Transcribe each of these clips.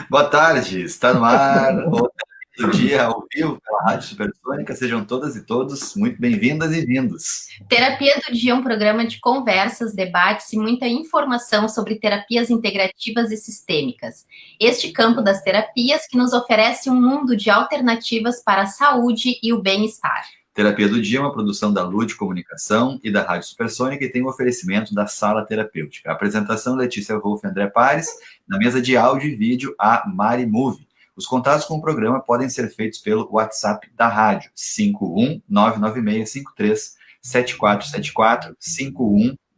Boa tarde, está no ar o do dia ao vivo pela Rádio Supersônica. Sejam todas e todos muito bem-vindas e vindos. Terapia do Dia é um programa de conversas, debates e muita informação sobre terapias integrativas e sistêmicas. Este campo das terapias que nos oferece um mundo de alternativas para a saúde e o bem-estar. Terapia do Dia é uma produção da Lud Comunicação e da Rádio Supersônica e tem um oferecimento da Sala Terapêutica. A apresentação Letícia Wolff e André Pares, na mesa de áudio e vídeo a Mari Move. Os contatos com o programa podem ser feitos pelo WhatsApp da rádio, 51996537474,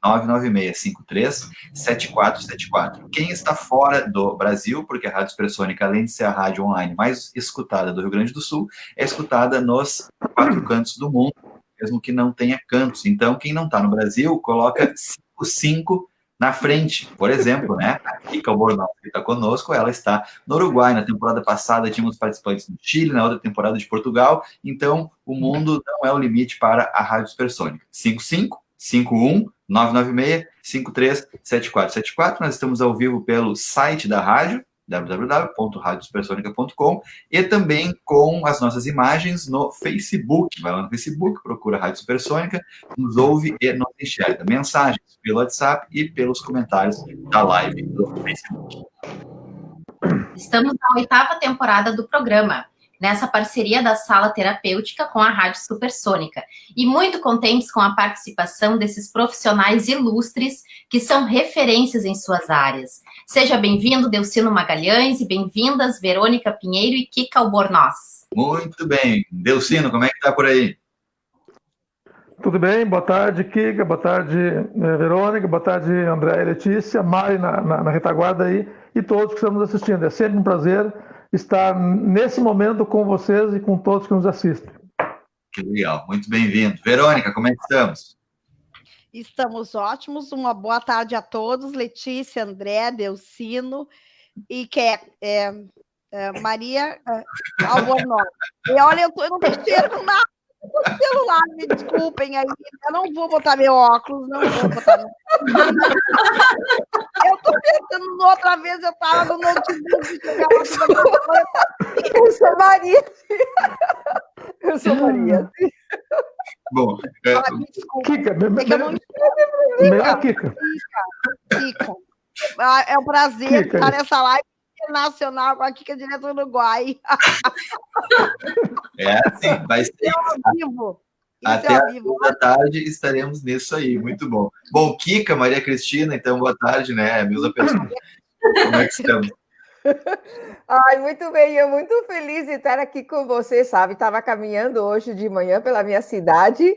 51996537474. Quem está fora do Brasil, porque a Rádio Supersônica, além de ser a rádio online mais escutada do Rio Grande do Sul, é escutada nos 4 cantos do mundo, mesmo que não tenha cantos. Então, quem não está no Brasil, coloca 55 na frente. Por exemplo, né? A Kika Bornal, que está conosco, ela está no Uruguai. Na temporada passada tínhamos participantes do Chile, na outra temporada de Portugal. Então, o mundo não é o limite para a Rádio Supersônica. 55-51-996-537474. Nós estamos ao vivo pelo site da rádio, www.radiosupersonica.com, e também com as nossas imagens no Facebook. Vai lá no Facebook, procura Rádio Supersônica, nos ouve e nos enxerga. Mensagens pelo WhatsApp e pelos comentários da live do Facebook. Estamos na 8ª temporada do programa, nessa parceria da Sala Terapêutica com a Rádio Supersônica, e muito contentes com a participação desses profissionais ilustres que são referências em suas áreas. Seja bem-vindo, Delcino Magalhães, e bem-vindas, Verônica Pinheiro e Kika Albornoz. Muito bem. Delcino, como é que está por aí? Tudo bem, boa tarde, Kika, boa tarde, Verônica, boa tarde, André e Letícia, Mari na retaguarda aí, e todos que estamos assistindo. É sempre um prazer estar nesse momento com vocês e com todos que nos assistem. Que legal, muito bem-vindo. Verônica, como é que estamos? Estamos ótimos, uma boa tarde a todos, Letícia, André, Delcino e Maria Albornoz. E olha, eu não enxergo nada no celular, me desculpem aí, eu não vou botar meu óculos, não vou botar meu óculos. Eu tô pensando, outra vez eu tava no notebook, eu sou Maria. Eu sou Maria. Bom, Kika, melhor Kika. É um prazer estar nessa live internacional com a Kika direto do Uruguai. É assim, vai ser. Até às 2 da tarde estaremos nisso aí, muito bom. Bom, Kika, Maria Cristina, então boa tarde, né? Mesma pessoa. Como é que estamos? Ai, muito bem, eu muito feliz de estar aqui com você, sabe? Estava caminhando hoje de manhã pela minha cidade,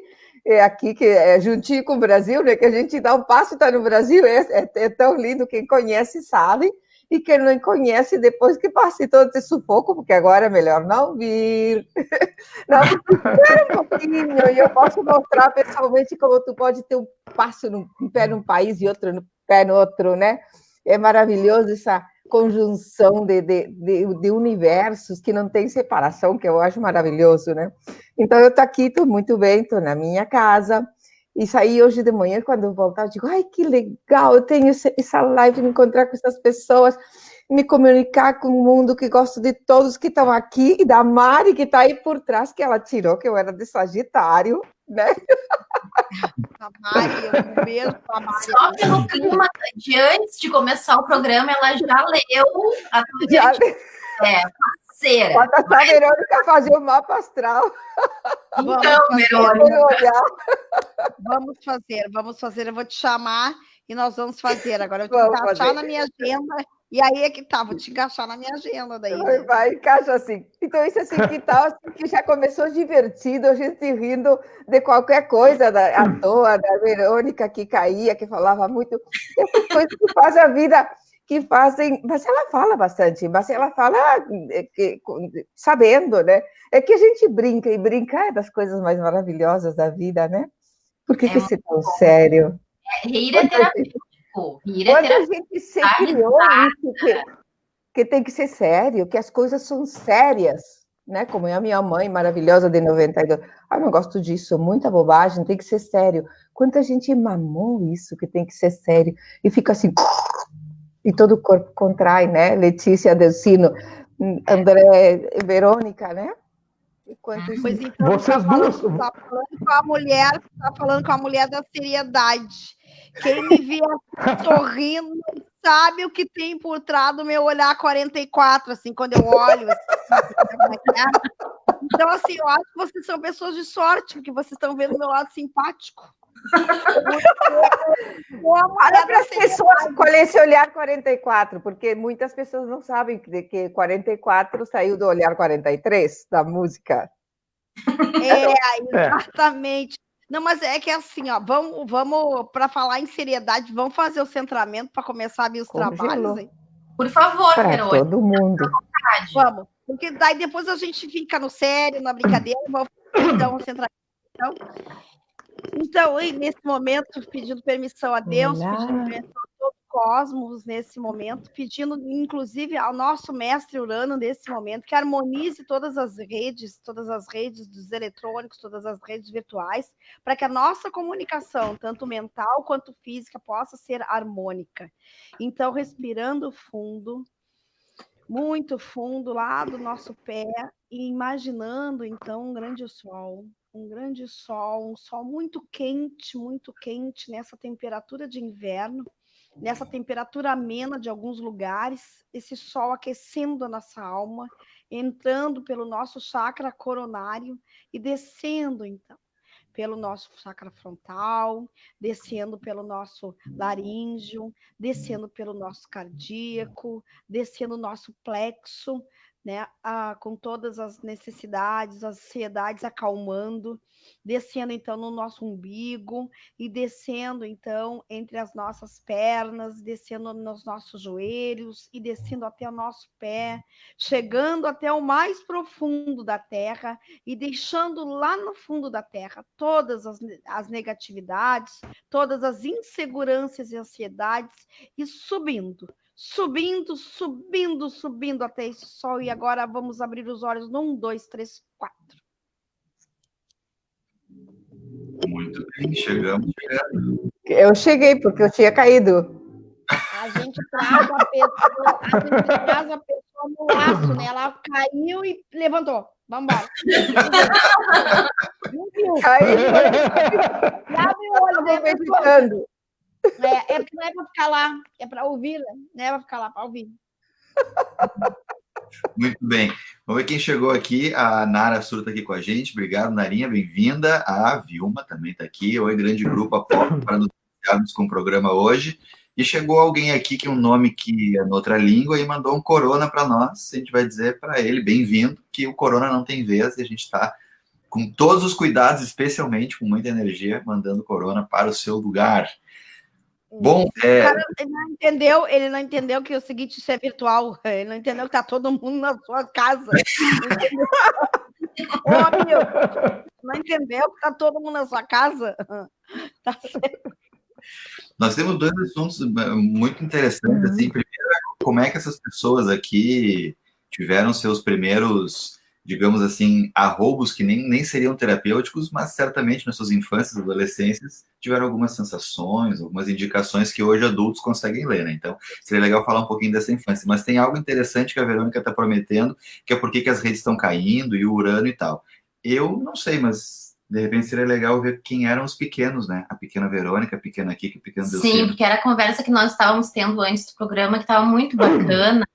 aqui que é juntinho com o Brasil, né? Que a gente dá um passo e está no Brasil, é tão lindo, quem conhece sabe, e quem não conhece, depois que passe todo esse sufoco, porque agora é melhor não vir. Não, espera um pouquinho, e eu posso mostrar pessoalmente como tu pode ter um passo, um pé num país e outro no pé no outro, né? É maravilhoso essa conjunção de universos que não tem separação, que eu acho maravilhoso, né? Então, eu estou aqui, estou muito bem, estou na minha casa, e saí hoje de manhã, quando eu voltar, eu digo, ai, que legal, eu tenho essa live, me encontrar com essas pessoas, me comunicar com o mundo, que gosto de todos que estão aqui, e da Mari, que está aí por trás, que ela tirou, que eu era de Sagitário, né? A Mari, um beijo pra Mari. Só pelo clima de antes de começar o programa, ela já leu a parceira. Pode a Verônica fazer o mapa astral. Então, Verônica. Vamos fazer. Eu vou te chamar e nós vamos fazer. Agora eu vou te encaixar na minha agenda. E aí é que tá, vou te encaixar na minha agenda daí. Né? Vai, encaixa assim. Então, isso assim que tal, assim, que já começou divertido, a gente rindo de qualquer coisa, à toa, da Verônica que caía, que falava muito. Essas coisas que fazem a vida, que fazem. Mas ela fala bastante, mas ela fala sabendo, né? É que a gente brinca, e brincar é das coisas mais maravilhosas da vida, né? Por que ser tão sério? Rir é terapêutico. Quando a gente se criou isso, que tem que ser sério, que as coisas são sérias, né? Como é a minha mãe maravilhosa de 92. Ah, não gosto disso, muita bobagem, tem que ser sério. Quanta gente mamou isso, que tem que ser sério, e fica assim, e todo o corpo contrai, né? Letícia, Delcino, André, Verônica, né? Enquanto isso... Pois então, Vocês duas... Tá falando com a mulher da seriedade. Quem me vê sorrindo sabe o que tem por trás do meu olhar 44, assim, quando eu olho. Assim, então, assim, eu acho que vocês são pessoas de sorte, porque vocês estão vendo o meu lado simpático. Olha para as pessoas com esse olhar 44, porque muitas pessoas não sabem que 44 saiu do olhar 43 da música. Exatamente. Não, mas é que assim, ó, vamos para falar em seriedade, vamos fazer o centramento para começar a ver os trabalhos, hein? Por favor, para Verônica. todo mundo. Vamos, porque daí depois a gente fica no sério, na brincadeira, vamos então o centramento. Então, nesse momento, pedindo permissão a Deus, pedindo permissão a todo o cosmos nesse momento, pedindo, inclusive, ao nosso mestre Urano nesse momento, que harmonize todas as redes dos eletrônicos, todas as redes virtuais, para que a nossa comunicação, tanto mental quanto física, possa ser harmônica. Então, respirando fundo, muito fundo, lá do nosso pé, e imaginando, então, um grande sol, um sol muito quente, nessa temperatura de inverno, nessa temperatura amena de alguns lugares, esse sol aquecendo a nossa alma, entrando pelo nosso chakra coronário e descendo, então, pelo nosso chakra frontal, descendo pelo nosso laríngeo, descendo pelo nosso cardíaco, descendo o nosso plexo, né, com todas as necessidades, as ansiedades acalmando, descendo então no nosso umbigo e descendo então entre as nossas pernas, descendo nos nossos joelhos e descendo até o nosso pé, chegando até o mais profundo da terra e deixando lá no fundo da terra todas as negatividades, todas as inseguranças e ansiedades e subindo até esse sol. E agora vamos abrir os olhos no 1, 2, 3, 4. Muito bem, chegando. Eu cheguei, porque eu tinha caído. A gente traz a pessoa no laço, né? Ela caiu e levantou. Vamos embora. Não viu? Caiu. Abre o olho, né? Meditando. Porque não é para ficar lá, é para ouvir, né? Não é para ficar lá, para ouvir. Muito bem. Vamos ver quem chegou aqui. A Nara Sur está aqui com a gente. Obrigado, Narinha. Bem-vinda. A Vilma também está aqui. Oi, grande grupo apoio para nos ligarmos com o programa hoje. E chegou alguém aqui que é um nome que é noutra língua e mandou um corona para nós. A gente vai dizer para ele, bem-vindo, que o corona não tem vez e a gente está com todos os cuidados, especialmente com muita energia, mandando corona para o seu lugar. Bom, O cara, ele não entendeu que o seguinte, isso é virtual. Ele não entendeu que está todo mundo na sua casa. Ô, meu, não entendeu que está todo mundo na sua casa? Tá certo. Nós temos dois assuntos muito interessantes. Assim. Primeiro, como é que essas pessoas aqui tiveram seus primeiros, digamos assim, arroubos que nem seriam terapêuticos, mas certamente nas suas infâncias e adolescências tiveram algumas sensações, algumas indicações que hoje adultos conseguem ler, né? Então, seria legal falar um pouquinho dessa infância. Mas tem algo interessante que a Verônica está prometendo, que é por que as redes estão caindo e o Urano e tal. Eu não sei, mas de repente seria legal ver quem eram os pequenos, né? A pequena Verônica, a pequena Kika, a pequena Delcino. Sim, porque era a conversa que nós estávamos tendo antes do programa, que estava muito bacana,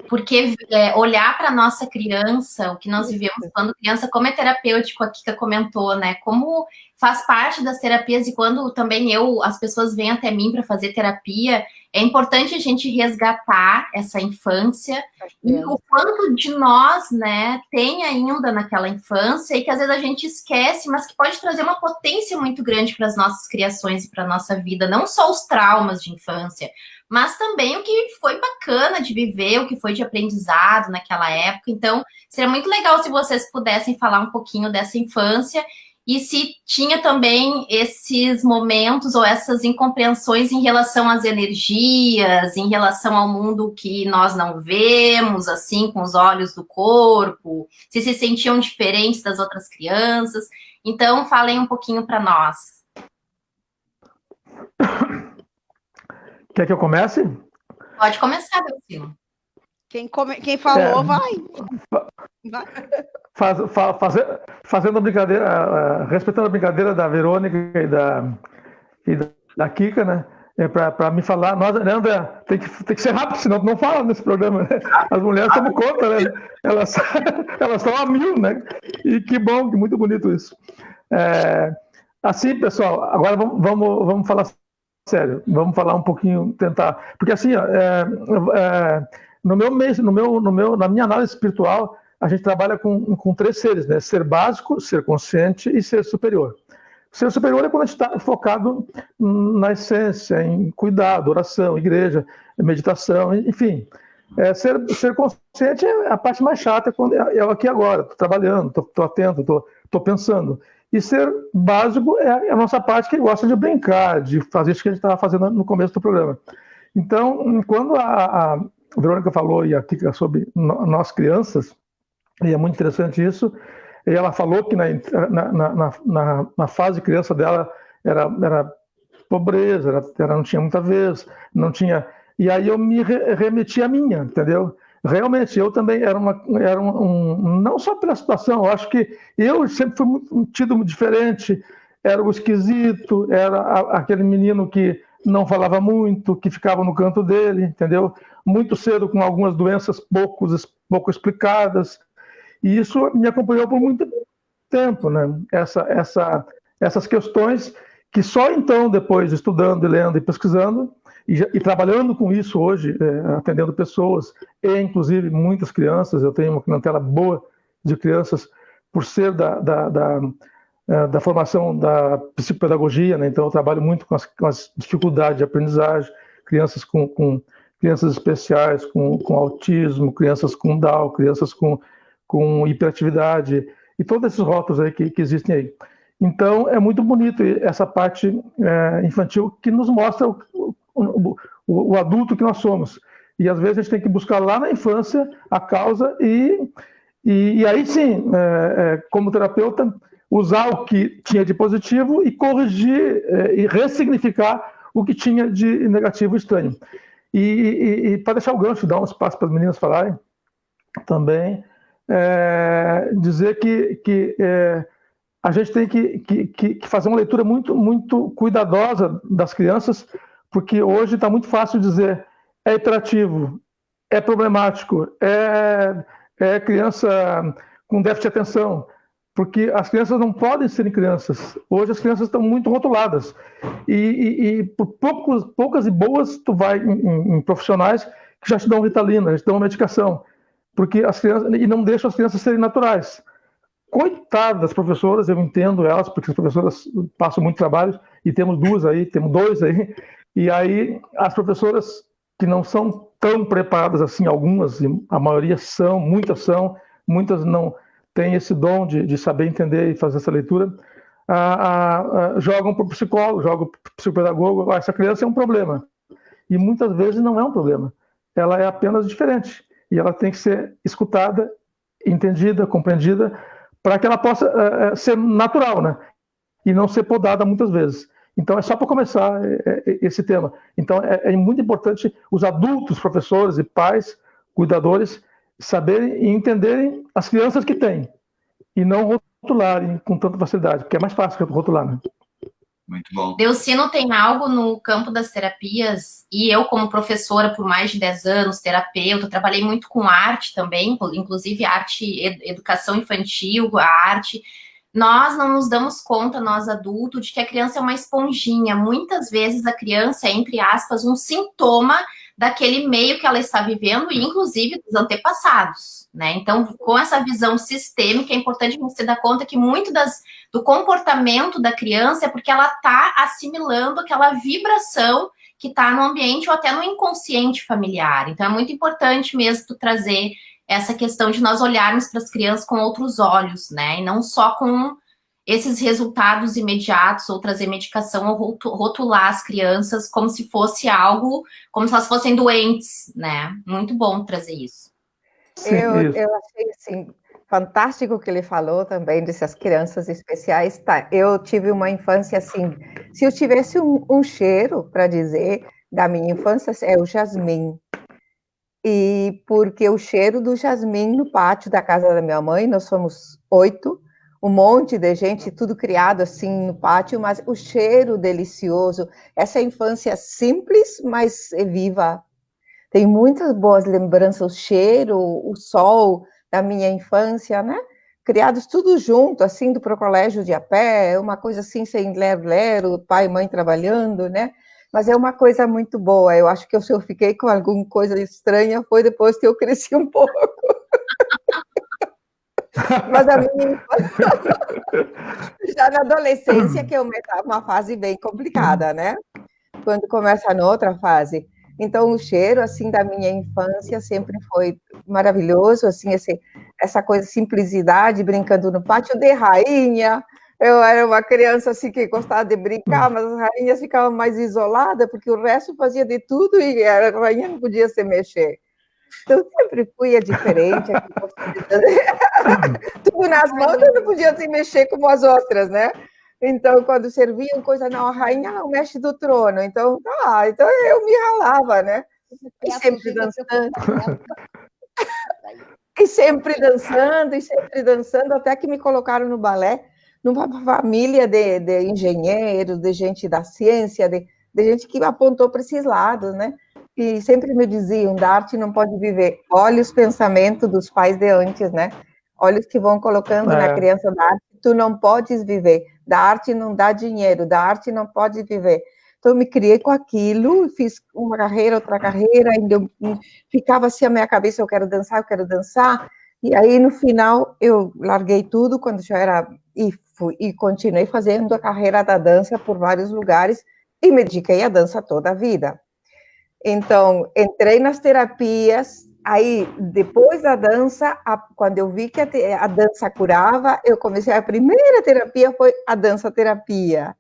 porque olhar para a nossa criança, o que nós vivemos quando criança, como é terapêutico, a Kika comentou, né? Como faz parte das terapias e quando também as pessoas vêm até mim para fazer terapia, é importante a gente resgatar essa infância e o quanto de nós, né, tem ainda naquela infância e que às vezes a gente esquece, mas que pode trazer uma potência muito grande para as nossas criações e para a nossa vida, não só os traumas de infância, mas também o que foi bacana de viver, o que foi de aprendizado naquela época. Então, seria muito legal se vocês pudessem falar um pouquinho dessa infância e se tinha também esses momentos ou essas incompreensões em relação às energias, em relação ao mundo que nós não vemos, assim, com os olhos do corpo, se sentiam diferentes das outras crianças. Então, falem um pouquinho para nós. Quer que eu comece? Pode começar, Delcino. Quem falou, vai. Fazendo a brincadeira, respeitando a brincadeira da Verônica e da Kika, né? Para me falar, nós, né, André, tem que ser rápido, senão não fala nesse programa, né? As mulheres tomam conta, né? Elas estão a 1000, né? E que bom, que muito bonito isso. Assim, pessoal, agora vamos falar sério, vamos falar um pouquinho, tentar, porque assim, ó, na minha análise espiritual, a gente trabalha com 3 seres, né? Ser básico, ser consciente e ser superior. Ser superior é quando a gente está focado na essência, em cuidado, oração, igreja, meditação, enfim. Ser consciente é a parte mais chata, quando eu aqui agora, estou trabalhando, estou atento, estou pensando. E ser básico é a nossa parte que gosta de brincar, de fazer isso que a gente estava fazendo no começo do programa. Então, quando a Verônica falou e a Kika sobre nós crianças, e é muito interessante isso, e ela falou que na fase de criança dela era pobreza, não tinha muita vez, não tinha... E aí eu me remeti à minha, entendeu? Realmente, eu também não só pela situação, eu acho que eu sempre fui tido diferente, era o esquisito, era aquele menino que não falava muito, que ficava no canto dele, entendeu? Muito cedo com algumas doenças pouco explicadas, e isso me acompanhou por muito tempo, né? Essas questões que só então, depois, estudando, lendo e pesquisando, e trabalhando com isso hoje, atendendo pessoas, e inclusive muitas crianças, eu tenho uma clientela boa de crianças, por ser da formação da psicopedagogia, né? Então eu trabalho muito com as dificuldades de aprendizagem, crianças com crianças especiais, com autismo, crianças com Down, crianças com hiperatividade, e todos esses rótulos aí que existem aí. Então, é muito bonito essa parte infantil que nos mostra o adulto que nós somos. E, às vezes, a gente tem que buscar lá na infância a causa e aí, sim, como terapeuta, usar o que tinha de positivo e corrigir e ressignificar o que tinha de negativo e estranho. E para deixar o gancho, dar um espaço para as meninas falarem também, dizer que a gente tem que fazer uma leitura muito, muito cuidadosa das crianças, porque hoje está muito fácil dizer é hiperativo, é problemático, é criança com déficit de atenção, porque as crianças não podem ser crianças. Hoje as crianças estão muito rotuladas. E por poucas e boas, tu vai em profissionais que já te dão Ritalina, já te dão uma medicação, porque as crianças, e não deixam as crianças serem naturais. Coitadas das professoras, eu entendo elas, porque as professoras passam muito trabalho, e temos 2 aí, e aí as professoras que não são tão preparadas assim, algumas, a maioria são, muitas não têm esse dom de saber entender e fazer essa leitura, jogam para o psicólogo, jogam para o psicopedagogo, essa criança é um problema. E muitas vezes não é um problema, ela é apenas diferente, e ela tem que ser escutada, entendida, compreendida, para que ela possa ser natural, né? E não ser podada muitas vezes. Então, é só para começar esse tema. Então, é muito importante os adultos, professores e pais, cuidadores, saberem e entenderem as crianças que têm, e não rotularem com tanta facilidade, porque é mais fácil rotular, né? Muito bom. Delcino tem algo no campo das terapias, e eu, como professora por mais de 10 anos, terapeuta, trabalhei muito com arte também, inclusive arte, educação infantil, a arte. Nós não nos damos conta, nós adultos, de que a criança é uma esponjinha. Muitas vezes a criança é, entre aspas, um sintoma daquele meio que ela está vivendo, e inclusive dos antepassados, né? Então, com essa visão sistêmica, é importante você dar conta que muito do comportamento da criança é porque ela está assimilando aquela vibração que está no ambiente ou até no inconsciente familiar. Então, é muito importante mesmo tu trazer essa questão de nós olharmos para as crianças com outros olhos, né? E não só com esses resultados imediatos, ou trazer medicação, ou rotular as crianças como se fosse algo, como se elas fossem doentes, né? Muito bom trazer isso. Eu achei, assim, fantástico o que ele falou também dessas crianças especiais. Tá, eu tive uma infância assim, se eu tivesse um cheiro para dizer da minha infância, é o jasmim. e porque o cheiro do jasmim no pátio da casa da minha mãe, nós somos 8, um monte de gente, tudo criado assim no pátio, mas o cheiro delicioso, essa infância simples, mas viva. Tem muitas boas lembranças, o cheiro, o sol da minha infância, né? Criados tudo junto, assim, indo para o colégio de a pé, uma coisa assim, sem lero-lero, pai e mãe trabalhando, né? Mas é uma coisa muito boa. Eu acho que se eu fiquei com alguma coisa estranha foi depois que eu cresci um pouco. Mas a minha já na adolescência, que é uma fase bem complicada, né? Quando começa na outra fase. Então, o cheiro, assim, da minha infância sempre foi maravilhoso, assim, essa coisa, simplicidade, brincando no pátio de rainha. Eu era uma criança, assim, que gostava de brincar, mas as rainhas ficavam mais isoladas, porque o resto fazia de tudo e a rainha não podia se mexer. Então, sempre fui a diferente, tudo nas mãos, eu não podia se mexer como as outras, né? Então, quando serviam coisa, não, a rainha não mexe do trono. Então, então eu me ralava, né? E sempre dançando. E sempre dançando, até que me colocaram no balé, numa família de engenheiros, de gente da ciência, de gente que apontou para esses lados, né? E sempre me diziam, da arte não pode viver. Olha os pensamentos dos pais de antes, né? Olha os que vão colocando na criança da arte, tu não podes viver. Da arte não dá dinheiro, da arte não pode viver. Então, eu me criei com aquilo, fiz uma carreira, outra carreira, ainda ficava assim a minha cabeça, eu quero dançar, e aí, no final, eu larguei tudo, quando já era, e continuei fazendo a carreira da dança por vários lugares, e me dediquei à dança toda a vida. Então, entrei nas terapias, aí, depois da dança, quando eu vi que a dança curava, eu comecei, a primeira terapia foi a dança-terapia,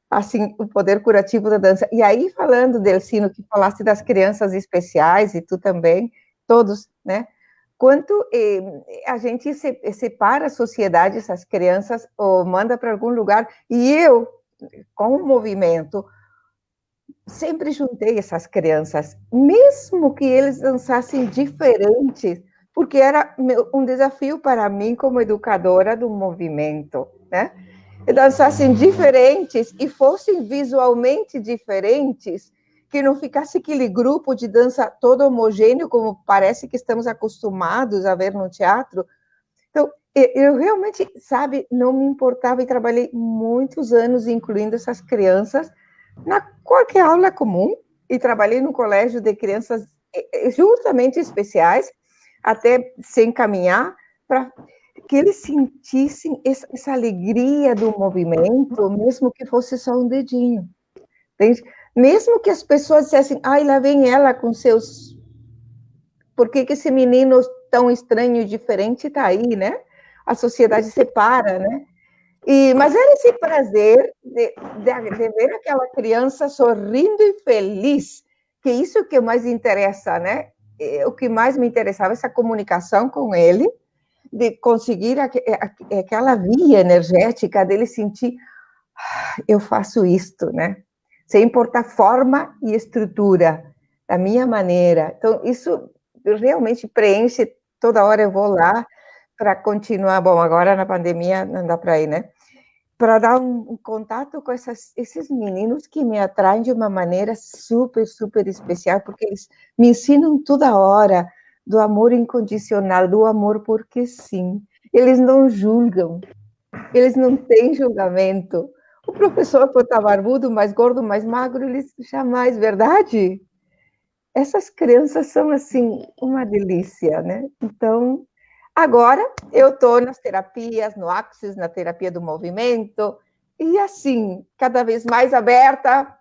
assim, o poder curativo da dança. E aí, falando, Delcino, que falaste das crianças especiais, e tu também, todos, né? Quanto a gente separa a sociedade, essas crianças, ou manda para algum lugar, e eu, com o movimento, sempre juntei essas crianças, mesmo que eles dançassem diferentes, porque era um desafio para mim como educadora do movimento, né? E dançassem diferentes e fossem visualmente diferentes, que não ficasse aquele grupo de dança todo homogêneo, como parece que estamos acostumados a ver no teatro. Então, eu realmente, sabe, não me importava e trabalhei muitos anos incluindo essas crianças na qualquer aula comum, e trabalhei no colégio de crianças justamente especiais, até se encaminhar para que eles sentissem essa alegria do movimento, mesmo que fosse só um dedinho. Entende? Mesmo que as pessoas dissessem, ai, lá vem ela com seus... Por que esse menino tão estranho e diferente está aí, né? A sociedade separa, né? Mas era esse prazer de ver aquela criança sorrindo e feliz, que isso que mais interessa, né? O que mais me interessava, essa comunicação com ele, de conseguir aquela via energética dele sentir, eu faço isto, né? Sem importar forma e estrutura, da minha maneira. Então, isso realmente preenche, toda hora eu vou lá para continuar, bom, agora na pandemia não dá para ir, né? Para dar um contato com esses meninos que me atraem de uma maneira super, super especial, porque eles me ensinam toda hora do amor incondicional, do amor porque sim. Eles não julgam, eles não têm julgamento. O professor pode estar barbudo, mais gordo, mais magro, eles jamais, verdade? Essas crianças são, assim, uma delícia, né? Então, agora eu estou nas terapias, no Axis, na terapia do movimento, e assim, cada vez mais aberta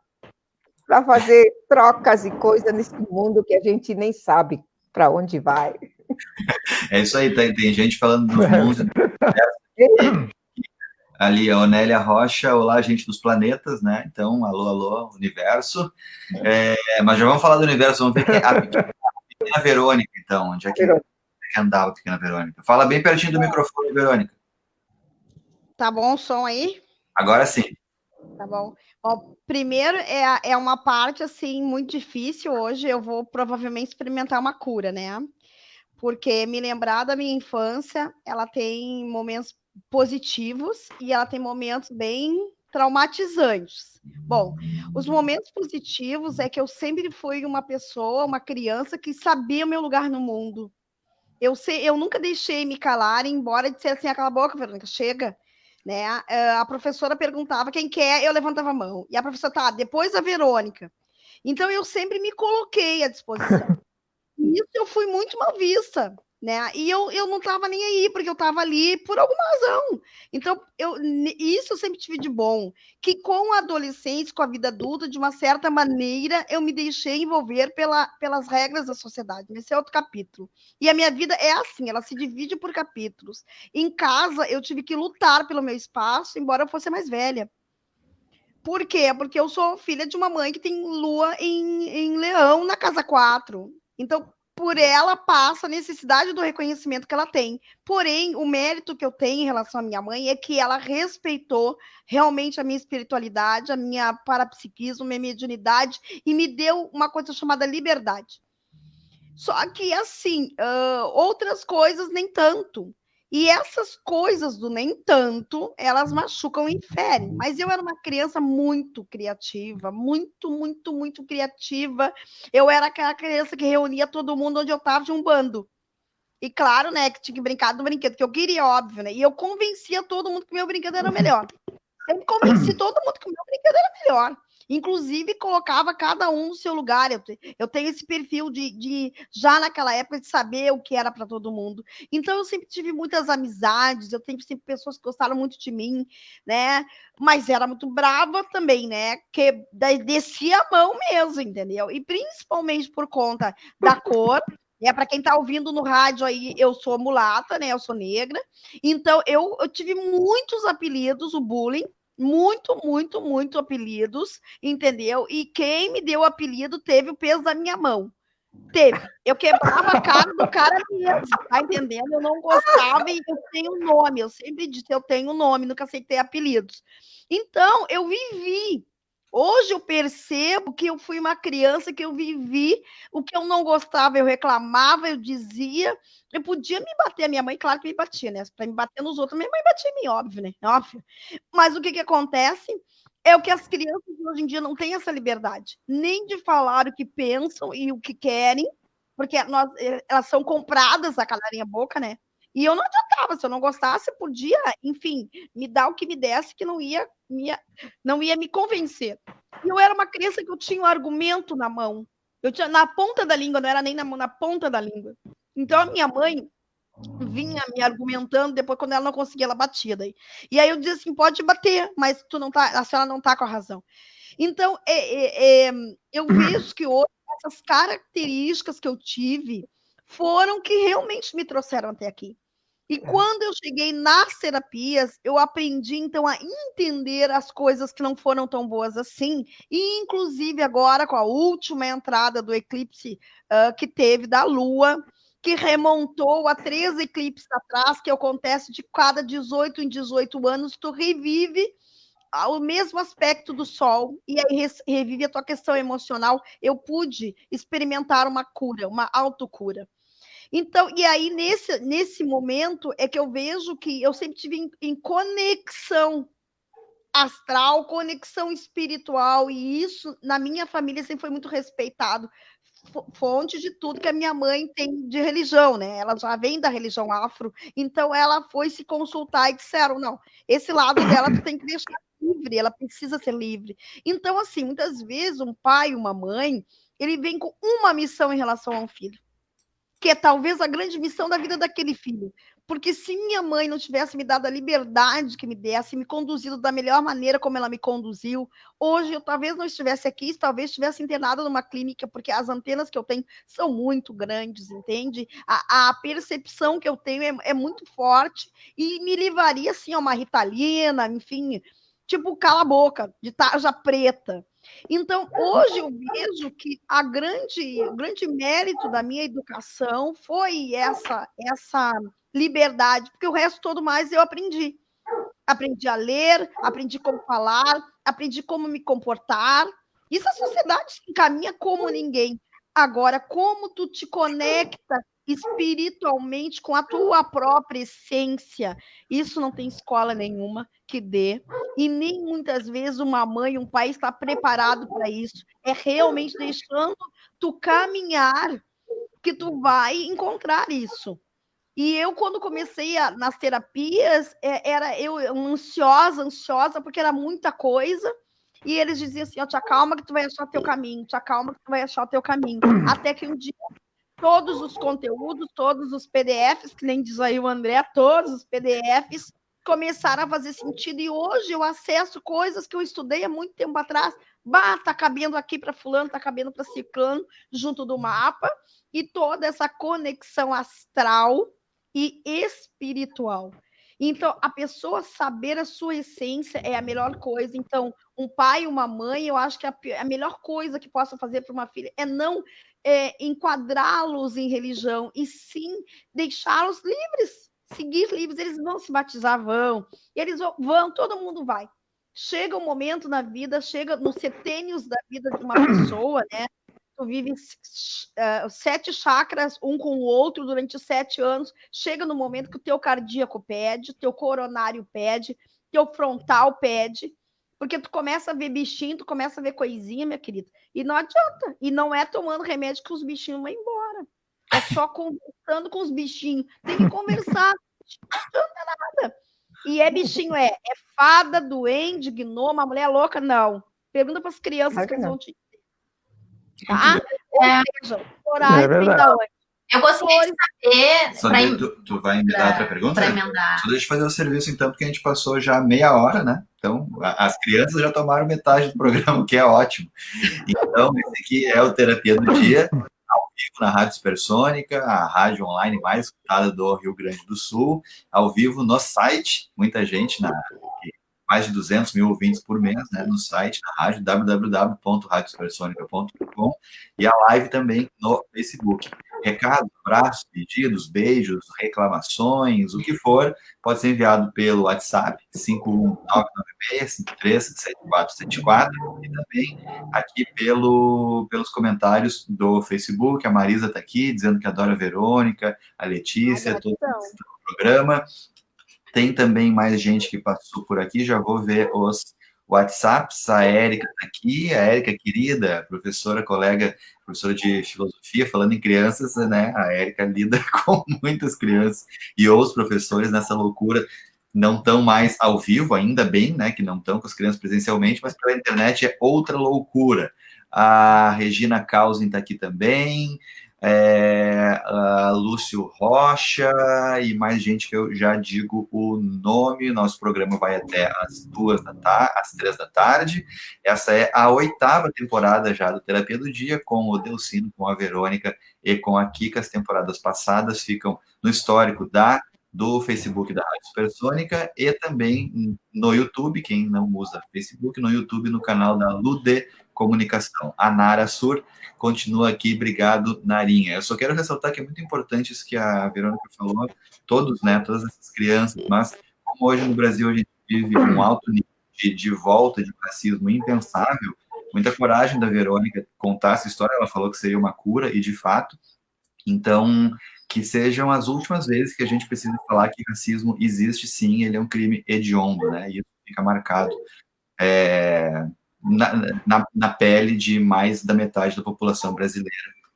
para fazer trocas e coisas nesse mundo que a gente nem sabe para onde vai. É isso aí, tem gente falando dos mundos. Ali, a Onélia Rocha, olá, gente dos planetas, né? Então, alô, alô, universo. Mas já vamos falar do universo, vamos ver quem a pequena Verônica, então, onde é que andava a pequena Verônica? Fala bem pertinho do microfone, Verônica. Tá bom o som aí? Agora sim. Tá bom. Bom, primeiro é uma parte assim muito difícil hoje. Eu vou provavelmente experimentar uma cura, né? Porque me lembrar da minha infância, ela tem momentos positivos e ela tem momentos bem traumatizantes. Bom, os momentos positivos é que eu sempre fui uma pessoa, uma criança que sabia o meu lugar no mundo. Eu nunca deixei me calar, embora dissesse assim, cala a boca, Verônica, chega. Né? A professora perguntava quem quer, eu levantava a mão. E a professora, tá, depois a Verônica. Então, eu sempre me coloquei à disposição. E isso eu fui muito mal vista, né? E eu não estava nem aí, porque eu estava ali por alguma razão. Então, isso eu sempre tive de bom, que com a adolescência, com a vida adulta, de uma certa maneira, eu me deixei envolver pelas regras da sociedade. Esse é outro capítulo. E a minha vida é assim, ela se divide por capítulos. Em casa, eu tive que lutar pelo meu espaço, embora eu fosse mais velha. Por quê? Porque eu sou filha de uma mãe que tem lua em Leão na casa 4. Então, por ela passa a necessidade do reconhecimento que ela tem. Porém, o mérito que eu tenho em relação à minha mãe é que ela respeitou realmente a minha espiritualidade, a minha parapsiquismo, a minha mediunidade e me deu uma coisa chamada liberdade. Só que, assim, outras coisas nem tanto. E essas coisas do nem tanto, elas machucam e ferem. Mas eu era uma criança muito criativa, muito criativa. Eu era aquela criança que reunia todo mundo onde eu estava de um bando. E claro, né, que tinha que brincar do brinquedo que eu queria, óbvio, né? E eu convencia todo mundo que o meu brinquedo era melhor. Eu convenci todo mundo que o meu brinquedo era melhor. Inclusive, colocava cada um no seu lugar. Eu tenho esse perfil já naquela época, de saber o que era para todo mundo. Então, eu sempre tive muitas amizades, eu tenho sempre pessoas que gostaram muito de mim, né? Mas era muito brava também, né? Que descia a mão mesmo, entendeu? E principalmente por conta da cor. Para quem está ouvindo no rádio aí, eu sou mulata, né? Eu sou negra. Então, eu tive muitos apelidos, o bullying, muito apelidos, entendeu? E quem me deu o apelido teve o peso da minha mão. Teve. Eu quebrava a cara do cara mesmo, tá entendendo? Eu não gostava e eu tenho nome. Eu sempre disse, eu tenho nome, nunca aceitei apelidos. Então, eu vivi. Hoje eu percebo que eu fui uma criança que eu vivi o que eu não gostava, eu reclamava, eu dizia, eu podia me bater, a minha mãe, claro que me batia, né? Para me bater nos outros, minha mãe batia em mim, óbvio, né? Óbvio. Mas o que acontece é o que as crianças hoje em dia não têm essa liberdade, nem de falar o que pensam e o que querem, porque elas são compradas a calarem a boca, né? E eu não adiantava, se eu não gostasse, podia, enfim, me dar o que me desse, que não ia me convencer. E eu era uma criança que eu tinha um argumento na mão. Eu tinha na ponta da língua, não era nem na mão, na ponta da língua. Então a minha mãe vinha me argumentando, depois quando ela não conseguia, ela batia daí. E aí eu dizia assim, pode bater, mas a senhora não está com a razão. Então, eu vejo que hoje essas características que eu tive foram que realmente me trouxeram até aqui. E quando eu cheguei nas terapias, eu aprendi, então, a entender as coisas que não foram tão boas assim, e inclusive agora, com a última entrada do eclipse que teve da Lua, que remontou a 3 eclipses atrás, que acontece de cada 18 em 18 anos, tu revive o mesmo aspecto do Sol, e aí revive a tua questão emocional. Eu pude experimentar uma cura, uma autocura. Então, e aí, nesse momento, é que eu vejo que eu sempre tive em conexão astral, conexão espiritual, e isso, na minha família, sempre foi muito respeitado. Fonte de tudo que a minha mãe tem de religião, né? Ela já vem da religião afro, então ela foi se consultar e disseram, não, esse lado dela tu tem que deixar livre, ela precisa ser livre. Então, assim, muitas vezes um pai, uma mãe, ele vem com uma missão em relação a um filho, que é talvez a grande missão da vida daquele filho. Porque se minha mãe não tivesse me dado a liberdade que me desse, me conduzido da melhor maneira como ela me conduziu, hoje eu talvez não estivesse aqui, talvez estivesse internada numa clínica, porque as antenas que eu tenho são muito grandes, entende? A percepção que eu tenho é muito forte e me levaria, assim, a uma Ritalina, enfim, tipo, cala a boca, de tarja preta. Então, hoje eu vejo que o grande mérito da minha educação foi essa liberdade, porque o resto todo mais eu aprendi. Aprendi a ler, aprendi como falar, aprendi como me comportar. Isso a sociedade se encaminha como ninguém. Agora, como tu te conecta espiritualmente com a tua própria essência, isso não tem escola nenhuma que dê, e nem muitas vezes uma mãe, um pai está preparado para isso. É realmente deixando tu caminhar que tu vai encontrar isso. E eu, quando comecei nas terapias, era eu ansiosa, porque era muita coisa, e eles diziam assim, te acalma que tu vai achar teu caminho, te acalma que tu vai achar teu caminho. Até que um dia, todos os conteúdos, todos os PDFs, que nem diz aí o André, todos os PDFs começaram a fazer sentido, e hoje eu acesso coisas que eu estudei há muito tempo atrás. Tá cabendo aqui para fulano, tá cabendo para ciclano, junto do mapa, e toda essa conexão astral e espiritual. Então, a pessoa saber a sua essência é a melhor coisa. Então, um pai, uma mãe, eu acho que a melhor coisa que possa fazer para uma filha é não enquadrá-los em religião, e sim deixá-los livres, seguir livres. Eles vão se batizar, eles vão, todo mundo vai. Chega um momento na vida, chega nos setênios da vida de uma pessoa, né? Tu vive 7 chakras, um com o outro, durante 7 anos. Chega no momento que o teu cardíaco pede, teu coronário pede, teu frontal pede, porque tu começa a ver bichinho, tu começa a ver coisinha, minha querida, e não adianta. E não é tomando remédio que os bichinhos vão embora. É só conversando com os bichinhos. Tem que conversar, não adianta nada. E bichinho, é fada, duende, gnomo, mulher louca? Não. Pergunta para as crianças que eles vão te dizer. Tá? Ou seja, orais vem da onde? Eu gostaria de saber... Tu vai me dar outra pergunta? Só deixa eu fazer o serviço, então, porque a gente passou já meia hora, né? Então, as crianças já tomaram metade do programa, o que é ótimo. Então, esse aqui é o Terapia do Dia, ao vivo na Rádio Supersônica, a rádio online mais escutada do Rio Grande do Sul, ao vivo no site, muita gente, mais de 200 mil ouvintes por mês, né, no site, na rádio, www.radiosupersonica.com, e a live também no Facebook. Recados, abraços, pedidos, beijos, reclamações, o que for, pode ser enviado pelo WhatsApp, 51996-537474, e também aqui pelos comentários do Facebook. A Marisa está aqui, dizendo que adora a Verônica, a Letícia, todo o programa. Tem também mais gente que passou por aqui, já vou ver os WhatsApps. A Érica está aqui, a Érica querida, professora, colega, professora de filosofia, falando em crianças, né? A Érica lida com muitas crianças, e os professores nessa loucura não estão mais ao vivo, ainda bem, né? Que não estão com as crianças presencialmente, mas pela internet é outra loucura. A Regina Causin está aqui também, a Lúcio Rocha e mais gente que eu já digo o nome. Nosso programa vai até às 3 da tarde. Essa é a 8ª temporada já do Terapia do Dia, com o Delcino, com a Verônica e com a Kika. As temporadas passadas ficam no histórico do Facebook da Rádio Supersônica e também no YouTube, quem não usa Facebook, no YouTube, no canal da Lude Comunicação. A Nara Sur continua aqui, obrigado, Narinha. Eu só quero ressaltar que é muito importante isso que a Verônica falou, todas essas crianças, mas como hoje no Brasil a gente vive um alto nível de volta de racismo impensável, muita coragem da Verônica contar essa história. Ela falou que seria uma cura, e de fato, então, que sejam as últimas vezes que a gente precisa falar que racismo existe sim, ele é um crime hediondo, né, e isso fica marcado na pele de mais da metade da população brasileira,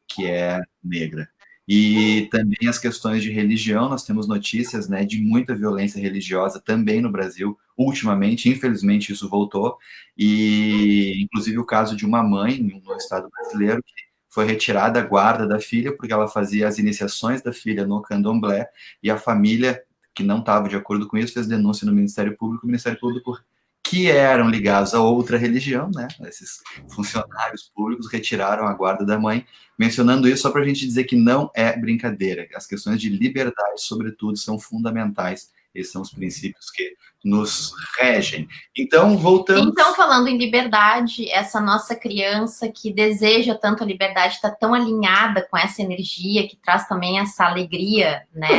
que é negra. E também as questões de religião, nós temos notícias, né, de muita violência religiosa também no Brasil, ultimamente, infelizmente isso voltou, e inclusive o caso de uma mãe no estado brasileiro que foi retirada a guarda da filha porque ela fazia as iniciações da filha no candomblé, e a família, que não estava de acordo com isso, fez denúncia no Ministério Público. O Ministério Público, que eram ligados a outra religião, né? Esses funcionários públicos retiraram a guarda da mãe, mencionando isso só para a gente dizer que não é brincadeira. As questões de liberdade, sobretudo, são fundamentais. Esses são os princípios que nos regem. Então, voltamos... Então, falando em liberdade, essa nossa criança que deseja tanto a liberdade, está tão alinhada com essa energia, que traz também essa alegria, né?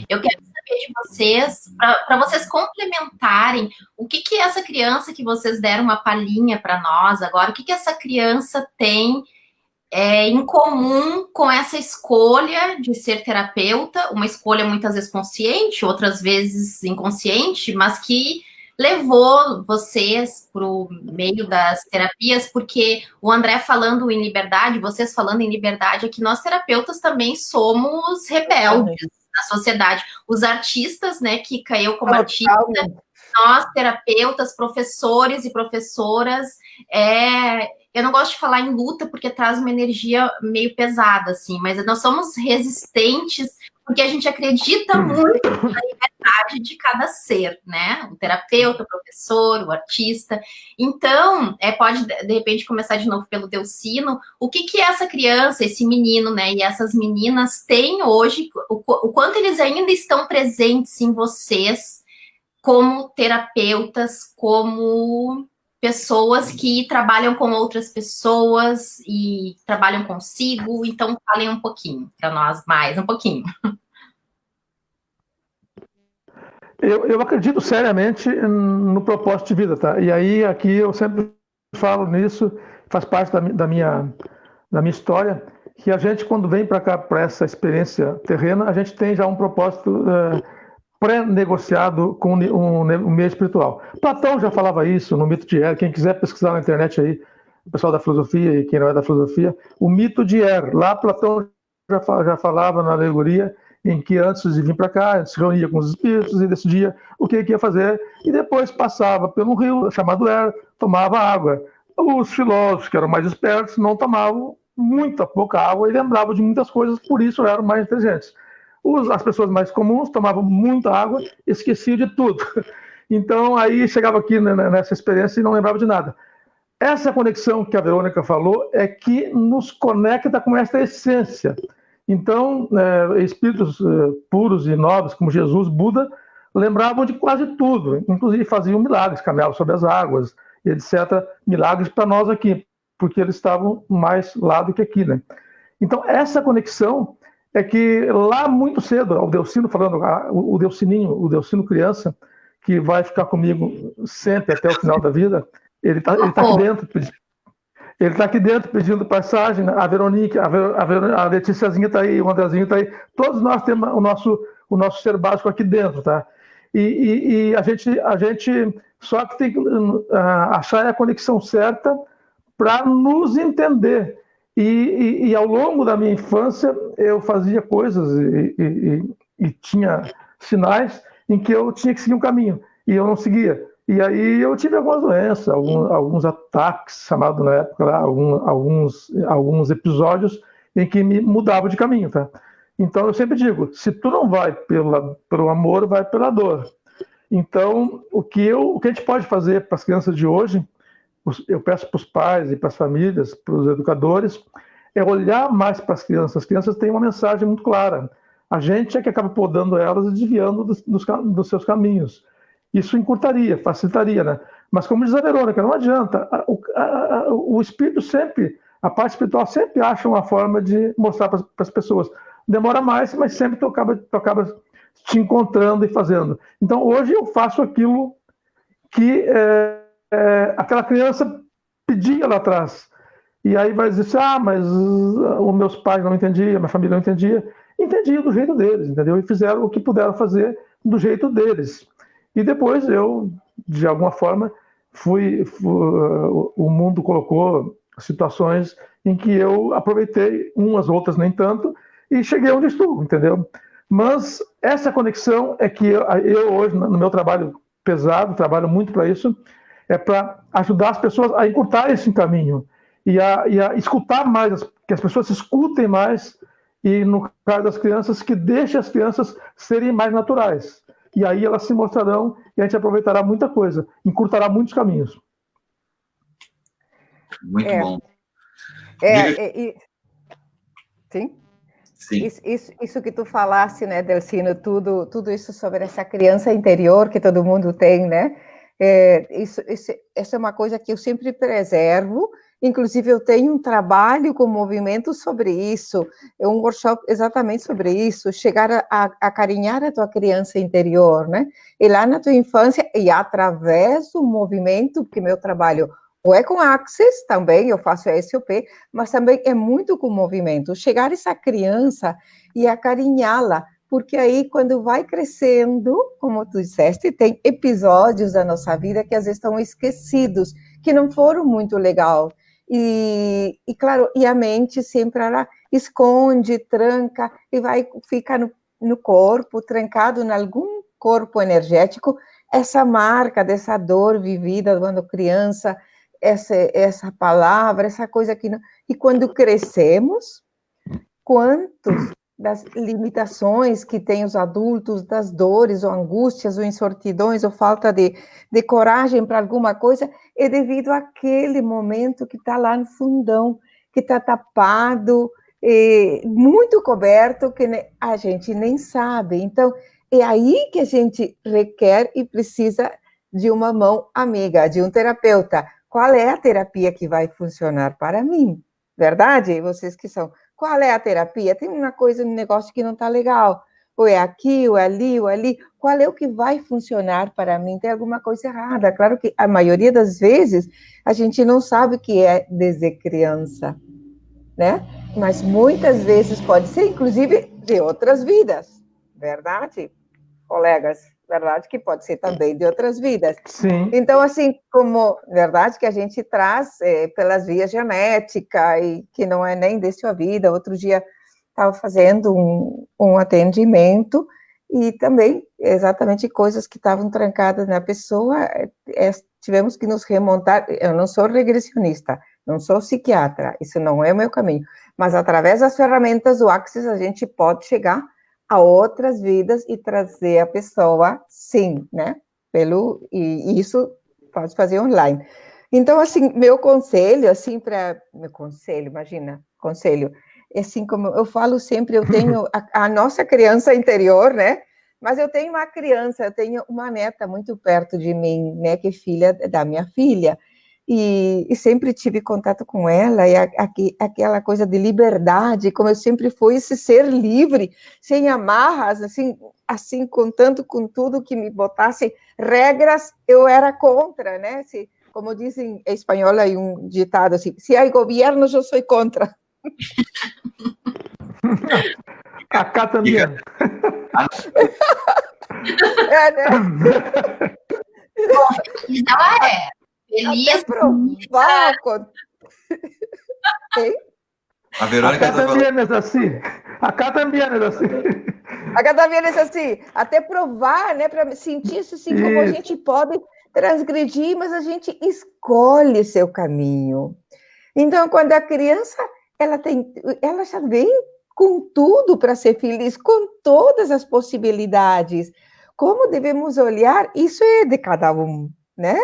Eu quero saber de vocês, para vocês complementarem o que essa criança que vocês deram uma palhinha para nós agora, o que essa criança tem em comum com essa escolha de ser terapeuta, uma escolha muitas vezes consciente, outras vezes inconsciente, mas que levou vocês para o meio das terapias, porque o André falando em liberdade, vocês falando em liberdade, é que nós terapeutas também somos rebeldes na sociedade. Os artistas, né, Kika, eu como artista, nós terapeutas, professores e professoras, eu não gosto de falar em luta porque traz uma energia meio pesada, assim, mas nós somos resistentes porque a gente acredita muito na liberdade de cada ser, né? O terapeuta, o professor, o artista. Então, pode, de repente, começar de novo pelo Delcino. O que essa criança, esse menino, né, e essas meninas têm hoje, o quanto eles ainda estão presentes em vocês como terapeutas, como pessoas que trabalham com outras pessoas e trabalham consigo. Então, falem um pouquinho para nós, mais um pouquinho. Eu acredito seriamente no propósito de vida, tá? E aí, aqui, eu sempre falo nisso, faz parte da minha história, que a gente, quando vem para cá, para essa experiência terrena, a gente tem já um propósito pré-negociado com um meio espiritual. Platão já falava isso no mito de Er. Quem quiser pesquisar na internet aí, o pessoal da filosofia e quem não é da filosofia, o mito de Er. Lá Platão já falava na alegoria em que antes de vir para cá, ele se reunia com os espíritos e decidia o que ia fazer, e depois passava por um rio chamado Er, tomava água. Os filósofos, que eram mais espertos, não tomavam pouca água e lembravam de muitas coisas, por isso eram mais inteligentes. As pessoas mais comuns tomavam muita água e esqueciam de tudo. Então, aí chegava aqui nessa experiência e não lembrava de nada. Essa conexão que a Verônica falou é que nos conecta com essa essência. Então, espíritos puros e nobres, como Jesus, Buda, lembravam de quase tudo. Inclusive faziam milagres, caminhavam sobre as águas, etc. Milagres para nós aqui, porque eles estavam mais lá do que aqui, né? Então, essa conexão é que lá muito cedo, o Delcino falando, o Delcino criança, que vai ficar comigo sempre até o final da vida, ele tá aqui dentro, pedindo passagem, a Verônica, a Leticiazinha está aí, o Andrezinho está aí, todos nós temos o nosso ser básico aqui dentro, tá? E a gente só que tem que achar a conexão certa para nos entender. E ao longo da minha infância, eu fazia coisas e tinha sinais em que eu tinha que seguir um caminho, e eu não seguia. E aí eu tive algumas doenças, alguns ataques, chamado na época lá, alguns episódios em que me mudava de caminho, tá? Então eu sempre digo, se tu não vai pelo amor, vai pela dor. Então, o que a gente pode fazer para as crianças de hoje, eu peço para os pais e para as famílias, para os educadores, é olhar mais para as crianças. As crianças têm uma mensagem muito clara. A gente é que acaba podando elas e desviando dos seus caminhos. Isso encurtaria, facilitaria, né? Mas como diz a Verônica, não adianta. O espírito sempre, a parte espiritual sempre acha uma forma de mostrar para as pessoas. Demora mais, mas sempre tu acaba te encontrando e fazendo. Então, hoje eu faço aquilo que aquela criança pedia lá atrás. E aí vai dizer assim, mas os meus pais não entendiam, minha família não entendia. Entendiam do jeito deles, entendeu? E fizeram o que puderam fazer do jeito deles. E depois eu, de alguma forma, o mundo colocou situações em que eu aproveitei, umas, outras nem tanto, e cheguei onde estou, entendeu? Mas essa conexão é que eu hoje, no meu trabalho pesado, trabalho muito para isso, é para ajudar as pessoas a encurtar esse caminho e a escutar mais, que as pessoas se escutem mais e, no caso das crianças, que deixem as crianças serem mais naturais. E aí elas se mostrarão e a gente aproveitará muita coisa, encurtará muitos caminhos. Muito bom. Sim? Sim. Isso que tu falasse, né, Delcino, tudo isso sobre essa criança interior que todo mundo tem, né? Essa é uma coisa que eu sempre preservo. Inclusive, eu tenho um trabalho com movimento sobre isso, é um workshop exatamente sobre isso, chegar a acarinhar a tua criança interior, né? E lá na tua infância, e através do movimento, porque meu trabalho ou é com Access também, eu faço a SOP, mas também é muito com movimento. Chegar essa criança e acarinhá-la, porque aí, quando vai crescendo, como tu disseste, tem episódios da nossa vida que às vezes estão esquecidos, que não foram muito legais. E claro, e a mente sempre ela esconde, tranca, e vai ficar no corpo, trancado em algum corpo energético, essa marca dessa dor vivida quando criança, essa palavra, essa coisa que não... E quando crescemos, quantos das limitações que têm os adultos, das dores, ou angústias, ou incertidões, ou falta de coragem para alguma coisa, é devido àquele momento que está lá no fundão, que está tapado, muito coberto, que a gente nem sabe. Então, é aí que a gente requer e precisa de uma mão amiga, de um terapeuta. Qual é a terapia que vai funcionar para mim? Verdade? Vocês que são... Qual é a terapia? Tem uma coisa no negócio que não está legal. Ou é aqui, ou ali, ou ali. Qual é o que vai funcionar para mim? Tem alguma coisa errada. Claro que a maioria das vezes a gente não sabe o que é desde criança, né? Mas muitas vezes pode ser, inclusive, de outras vidas. Verdade, colegas? Verdade que pode ser também de outras vidas. Sim. Então, assim, como verdade que a gente traz pelas vias genéticas, e que não é nem de sua vida. Outro dia estava fazendo um atendimento, e também exatamente coisas que estavam trancadas na pessoa, tivemos que nos remontar. Eu não sou regressionista, não sou psiquiatra, isso não é o meu caminho, mas através das ferramentas do Access a gente pode chegar a outras vidas e trazer a pessoa, sim, né? E isso pode fazer online. Então, assim, meu conselho, assim, conselho, assim, como eu falo sempre, eu tenho a nossa criança interior, né? Mas eu tenho uma criança, eu tenho uma neta muito perto de mim, né? Que é filha da minha filha. E sempre tive contato com ela, e aquela coisa de liberdade, como eu sempre fui, esse ser livre, sem amarras, assim, contando com tudo que me botasse regras, eu era contra, né? Como dizem em espanhol, aí um ditado assim, se há governo, eu sou contra. Acá também. É, né? Ela é feliz. Até provar. A Verônica Acá também é assim. Acá também é assim. Acá também é assim. Até provar, né? Para sentir isso, assim, como a gente pode transgredir, mas a gente escolhe seu caminho. Então, quando a criança, ela já vem com tudo para ser feliz, com todas as possibilidades. Como devemos olhar? Isso é de cada um, né?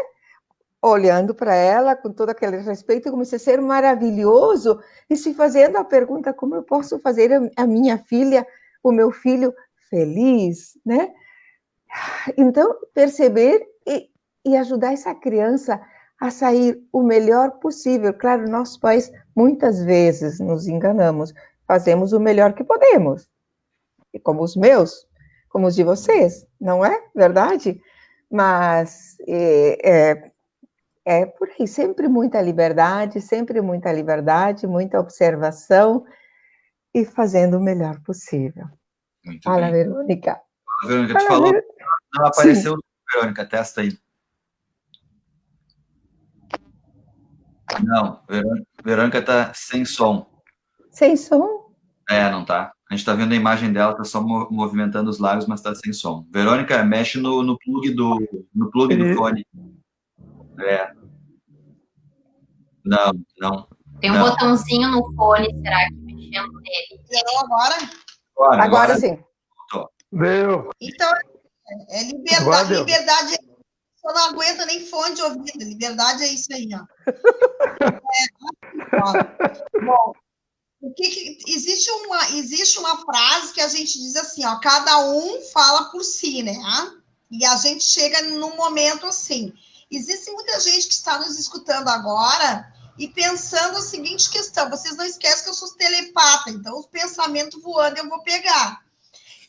Olhando para ela com todo aquele respeito, como esse ser maravilhoso, e se fazendo a pergunta, como eu posso fazer a minha filha, o meu filho feliz, né? Então, perceber e ajudar essa criança a sair o melhor possível. Claro, nós pais, muitas vezes, nos enganamos, fazemos o melhor que podemos, e como os meus, como os de vocês, não é verdade? Mas é por aí, sempre muita liberdade, muita observação e fazendo o melhor possível. Muito Fala, bem. Verônica. A Verônica te falou, não apareceu, Verônica, testa aí. Não, Verônica tá sem som. Sem som? Não tá. A gente tá vendo a imagem dela, tá só movimentando os lábios, mas tá sem som. Verônica, mexe no plug do fone. Não. Tem um botãozinho no fone, será que mexendo nele? Não, agora? Agora sim. Deu. Então, liberdade. Eu não aguento nem fone de ouvido. Liberdade é isso aí, ó. Bom, existe uma frase que a gente diz assim, cada um fala por si, né? E a gente chega num momento assim. Existe muita gente que está nos escutando agora e pensando a seguinte questão, vocês não esquecem que eu sou telepata, então os pensamentos voando eu vou pegar.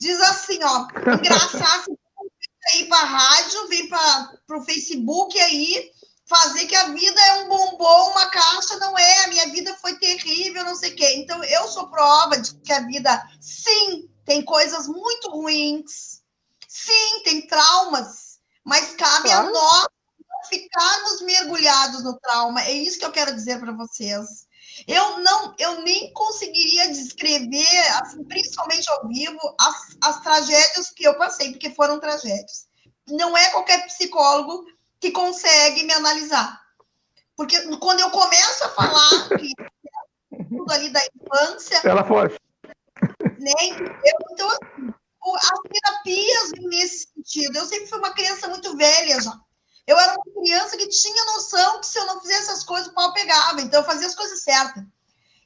Diz assim, ó, engraçado, você vem para a rádio, vem para o Facebook aí, fazer que a vida é um bombom, uma caixa, não é, a minha vida foi terrível, não sei o quê. Então, eu sou prova de que a vida, sim, tem coisas muito ruins, sim, tem traumas, mas cabe a nós não ficarmos mergulhados no trauma. É isso que eu quero dizer para vocês. Eu nem conseguiria descrever, assim, principalmente ao vivo, as tragédias que eu passei, porque foram tragédias. Não é qualquer psicólogo que consegue me analisar. Porque quando eu começo a falar que tudo ali da infância... Ela foge. Né, então, assim, as terapias nesse sentido. Eu sempre fui uma criança muito velha já. Eu era uma criança que tinha noção que se eu não fizesse as coisas, o pau pegava. Então, eu fazia as coisas certas.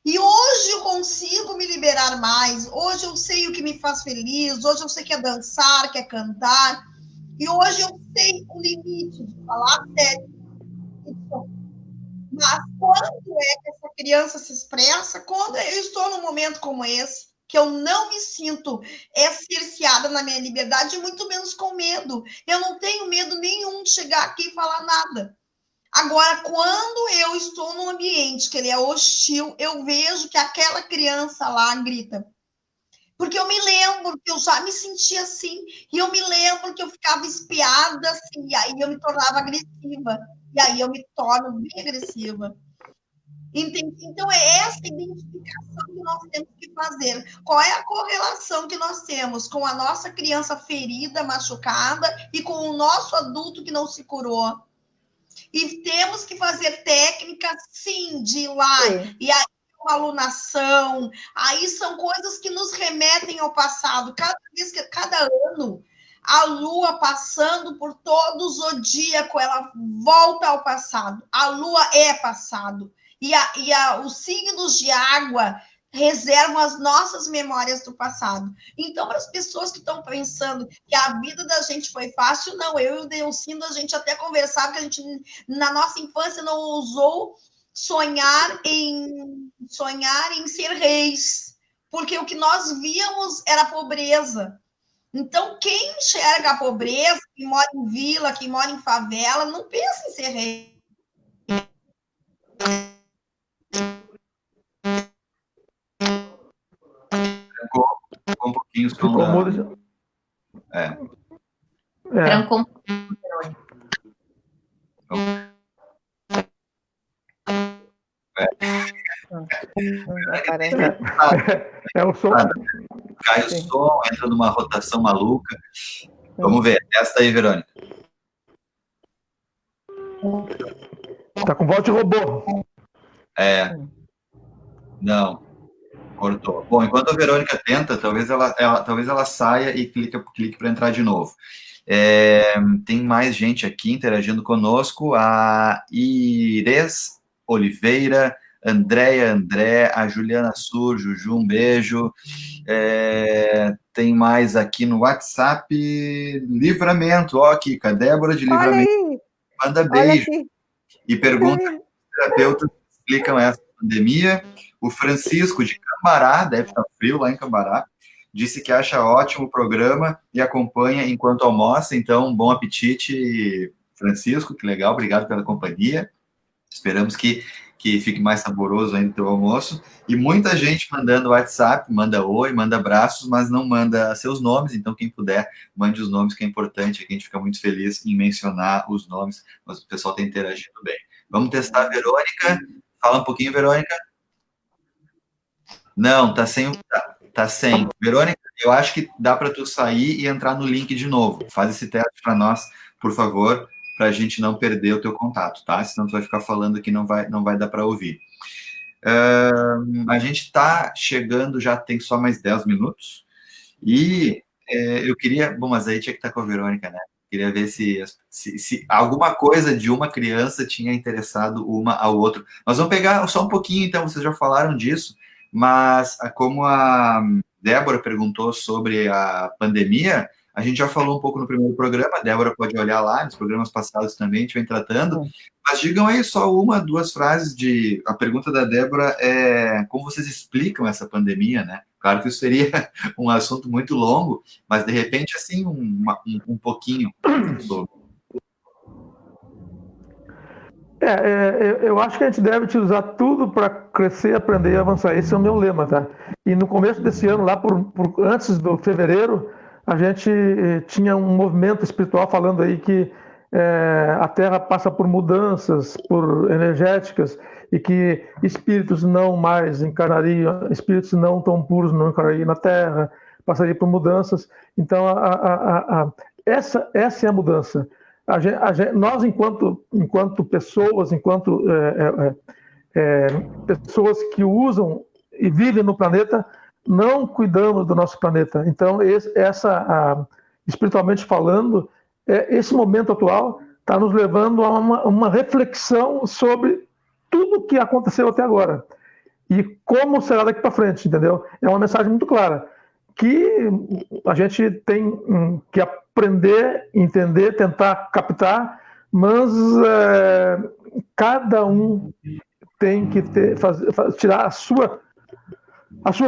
E hoje eu consigo me liberar mais. Hoje eu sei o que me faz feliz. Hoje eu sei que é dançar, que é cantar. E hoje eu sei o limite de falar sério. Mas quando é que essa criança se expressa? Quando eu estou num momento como esse, que eu não me sinto cerceada na minha liberdade, muito menos com medo. Eu não tenho medo nenhum de chegar aqui e falar nada. Agora, quando eu estou num ambiente que ele é hostil, eu vejo que aquela criança lá grita. Porque eu me lembro que eu já me sentia assim, e eu me lembro que eu ficava espiada, assim, e aí eu me tornava agressiva, e aí eu me torno bem agressiva. Então, é essa identificação que nós temos que fazer. Qual é a correlação que nós temos com a nossa criança ferida, machucada, e com o nosso adulto que não se curou? E temos que fazer técnicas, sim, de ir lá, sim. E aí uma alunação, aí são coisas que nos remetem ao passado. Cada ano, a Lua passando por todo o zodíaco, ela volta ao passado. A Lua é passado. Os signos de água reservam as nossas memórias do passado. Então, para as pessoas que estão pensando que a vida da gente foi fácil, não, eu e o Delcindo, a gente até conversava que a gente, na nossa infância, não ousou sonhar em ser reis, porque o que nós víamos era pobreza. Então, quem enxerga a pobreza, quem mora em vila, quem mora em favela, não pensa em ser rei. Trancou um pouquinho o som Ficou mudo. Trancou um É o som. Cai o som, entra numa rotação maluca. Vamos ver. Testa aí, Verônica. Tá com voz de robô. Não. Cortou. Bom, enquanto a Verônica tenta, talvez ela saia e clique para entrar de novo. Tem mais gente aqui interagindo conosco. A Ires Oliveira, André, a Juliana Sur, Juju, um beijo. Tem mais aqui no WhatsApp, Livramento, ó, Kika, a Débora de Livramento, manda beijo. E pergunta se os terapeutas explicam essa pandemia. O Francisco de Cambará, deve estar frio lá em Cambará, disse que acha ótimo o programa e acompanha enquanto almoça. Então, bom apetite, Francisco, que legal, obrigado pela companhia. Esperamos que fique mais saboroso ainda o teu almoço. E muita gente mandando WhatsApp, manda oi, manda abraços, mas não manda seus nomes. Então, quem puder, mande os nomes, que é importante. Aqui a gente fica muito feliz em mencionar os nomes, mas o pessoal está interagindo bem. Vamos testar a Verônica. Fala um pouquinho, Verônica. Não, tá sem. Verônica, eu acho que dá para tu sair e entrar no link de novo. Faz esse teste para nós, por favor, para a gente não perder o teu contato, tá? Senão tu vai ficar falando que não vai dar para ouvir. A gente está chegando, já tem só mais 10 minutos. E eu queria... Bom, mas aí tinha que estar com a Verônica, né? Queria ver se alguma coisa de uma criança tinha interessado uma ao outro. Nós vamos pegar só um pouquinho, então, vocês já falaram disso, mas como a Débora perguntou sobre a pandemia, A gente já falou um pouco no primeiro programa, a Débora pode olhar lá, nos programas passados também a gente vem tratando, mas digam aí só uma, duas frases de... A pergunta da Débora é como vocês explicam essa pandemia, né? Claro que isso seria um assunto muito longo, mas de repente, assim, um pouquinho. Eu acho que a gente deve utilizar tudo para crescer, aprender e avançar. Esse é o meu lema, tá? E no começo desse ano, lá antes do fevereiro, a gente tinha um movimento espiritual falando aí que a Terra passa por mudanças, por energéticas, e que espíritos não mais encarnariam, espíritos não tão puros não encarnariam na Terra, passaria por mudanças. Então, essa é a mudança. Nós, enquanto pessoas, pessoas que usam e vivem no planeta, não cuidamos do nosso planeta. Então, espiritualmente falando, esse momento atual está nos levando a uma reflexão sobre tudo o que aconteceu até agora e como será daqui para frente, entendeu? É uma mensagem muito clara, que a gente tem que aprender, entender, tentar captar, mas cada um tem que tirar a sua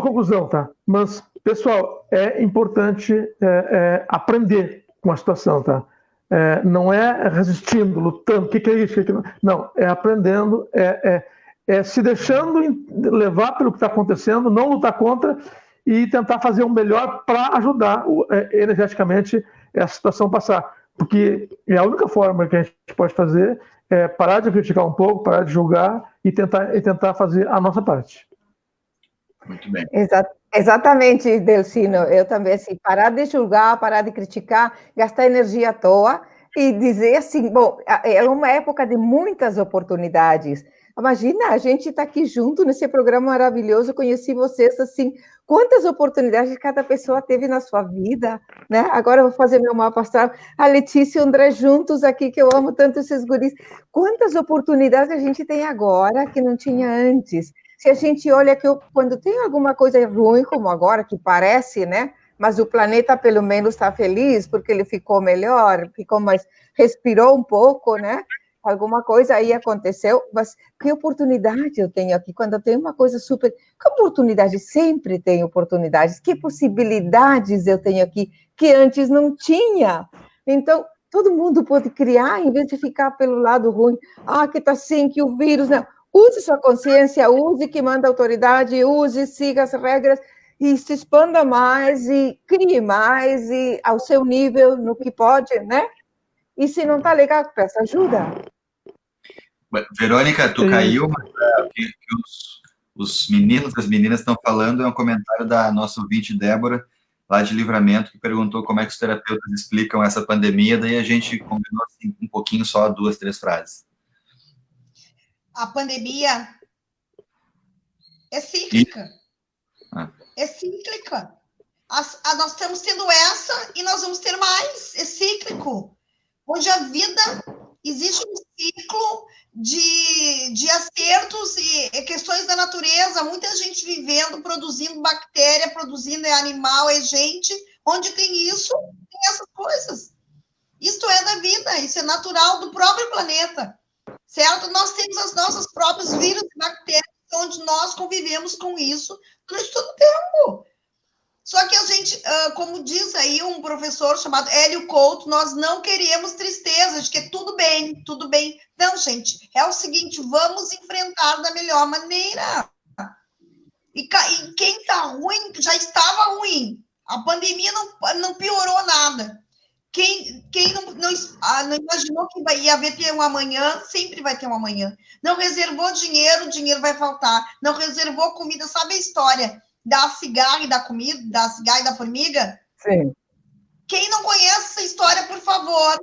conclusão, tá? Mas, pessoal, é importante aprender com a situação, tá? Não é resistindo, lutando, o que é isso? Não, é aprendendo, se deixando levar pelo que está acontecendo, não lutar contra e tentar fazer o melhor para ajudar energeticamente essa situação passar. Porque é a única forma que a gente pode fazer é parar de criticar um pouco, parar de julgar e tentar fazer a nossa parte. Muito bem. Exatamente, Delcino. Eu também, assim, parar de julgar, parar de criticar, gastar energia à toa e dizer assim, bom, é uma época de muitas oportunidades. Imagina, a gente está aqui junto nesse programa maravilhoso, conheci vocês, assim, quantas oportunidades cada pessoa teve na sua vida, né? Agora eu vou fazer meu mapa astral, a Letícia e o André juntos aqui, que eu amo tanto esses guris. Quantas oportunidades a gente tem agora que não tinha antes? Se a gente olha que quando tem alguma coisa ruim, como agora, que parece, né? Mas o planeta pelo menos está feliz, porque ele ficou melhor, respirou um pouco, né? Alguma coisa aí aconteceu, mas que oportunidade eu tenho aqui, quando eu tenho uma coisa super... Que oportunidade? Sempre tem oportunidades. Que possibilidades eu tenho aqui que antes não tinha? Então, todo mundo pode criar, em vez de ficar pelo lado ruim. Que tá assim, que o vírus... Não. Use sua consciência, use que manda autoridade, use, siga as regras e se expanda mais e crie mais e ao seu nível, no que pode, né? E se não tá legal, peça ajuda. Verônica, tu caiu, mas que os meninos e as meninas estão falando é um comentário da nossa ouvinte Débora, lá de Livramento, que perguntou como é que os terapeutas explicam essa pandemia, daí a gente combinou assim, um pouquinho só, 2, 3 frases. A pandemia é cíclica. É cíclica. Nós estamos tendo essa e nós vamos ter mais. É cíclico. Onde a vida existe um ciclo de acertos e questões da natureza. Muita gente vivendo, produzindo bactéria, produzindo animal, gente. Onde tem isso, tem essas coisas. Isto é da vida, isso é natural do próprio planeta. Certo? Nós temos os nossos próprios vírus e bactérias, onde nós convivemos com isso durante todo o tempo. Só que a gente, como diz aí um professor chamado Hélio Couto, nós não queremos tristeza, de que é tudo bem, tudo bem. Não, gente, é o seguinte, vamos enfrentar da melhor maneira. E quem está ruim, já estava ruim. A pandemia não piorou nada. Quem não imaginou que ia ter um amanhã, sempre vai ter um amanhã. Não reservou dinheiro, dinheiro vai faltar. Não reservou comida. Sabe a história da cigarra e da comida, da cigarra e da formiga? Sim. Quem não conhece essa história, por favor.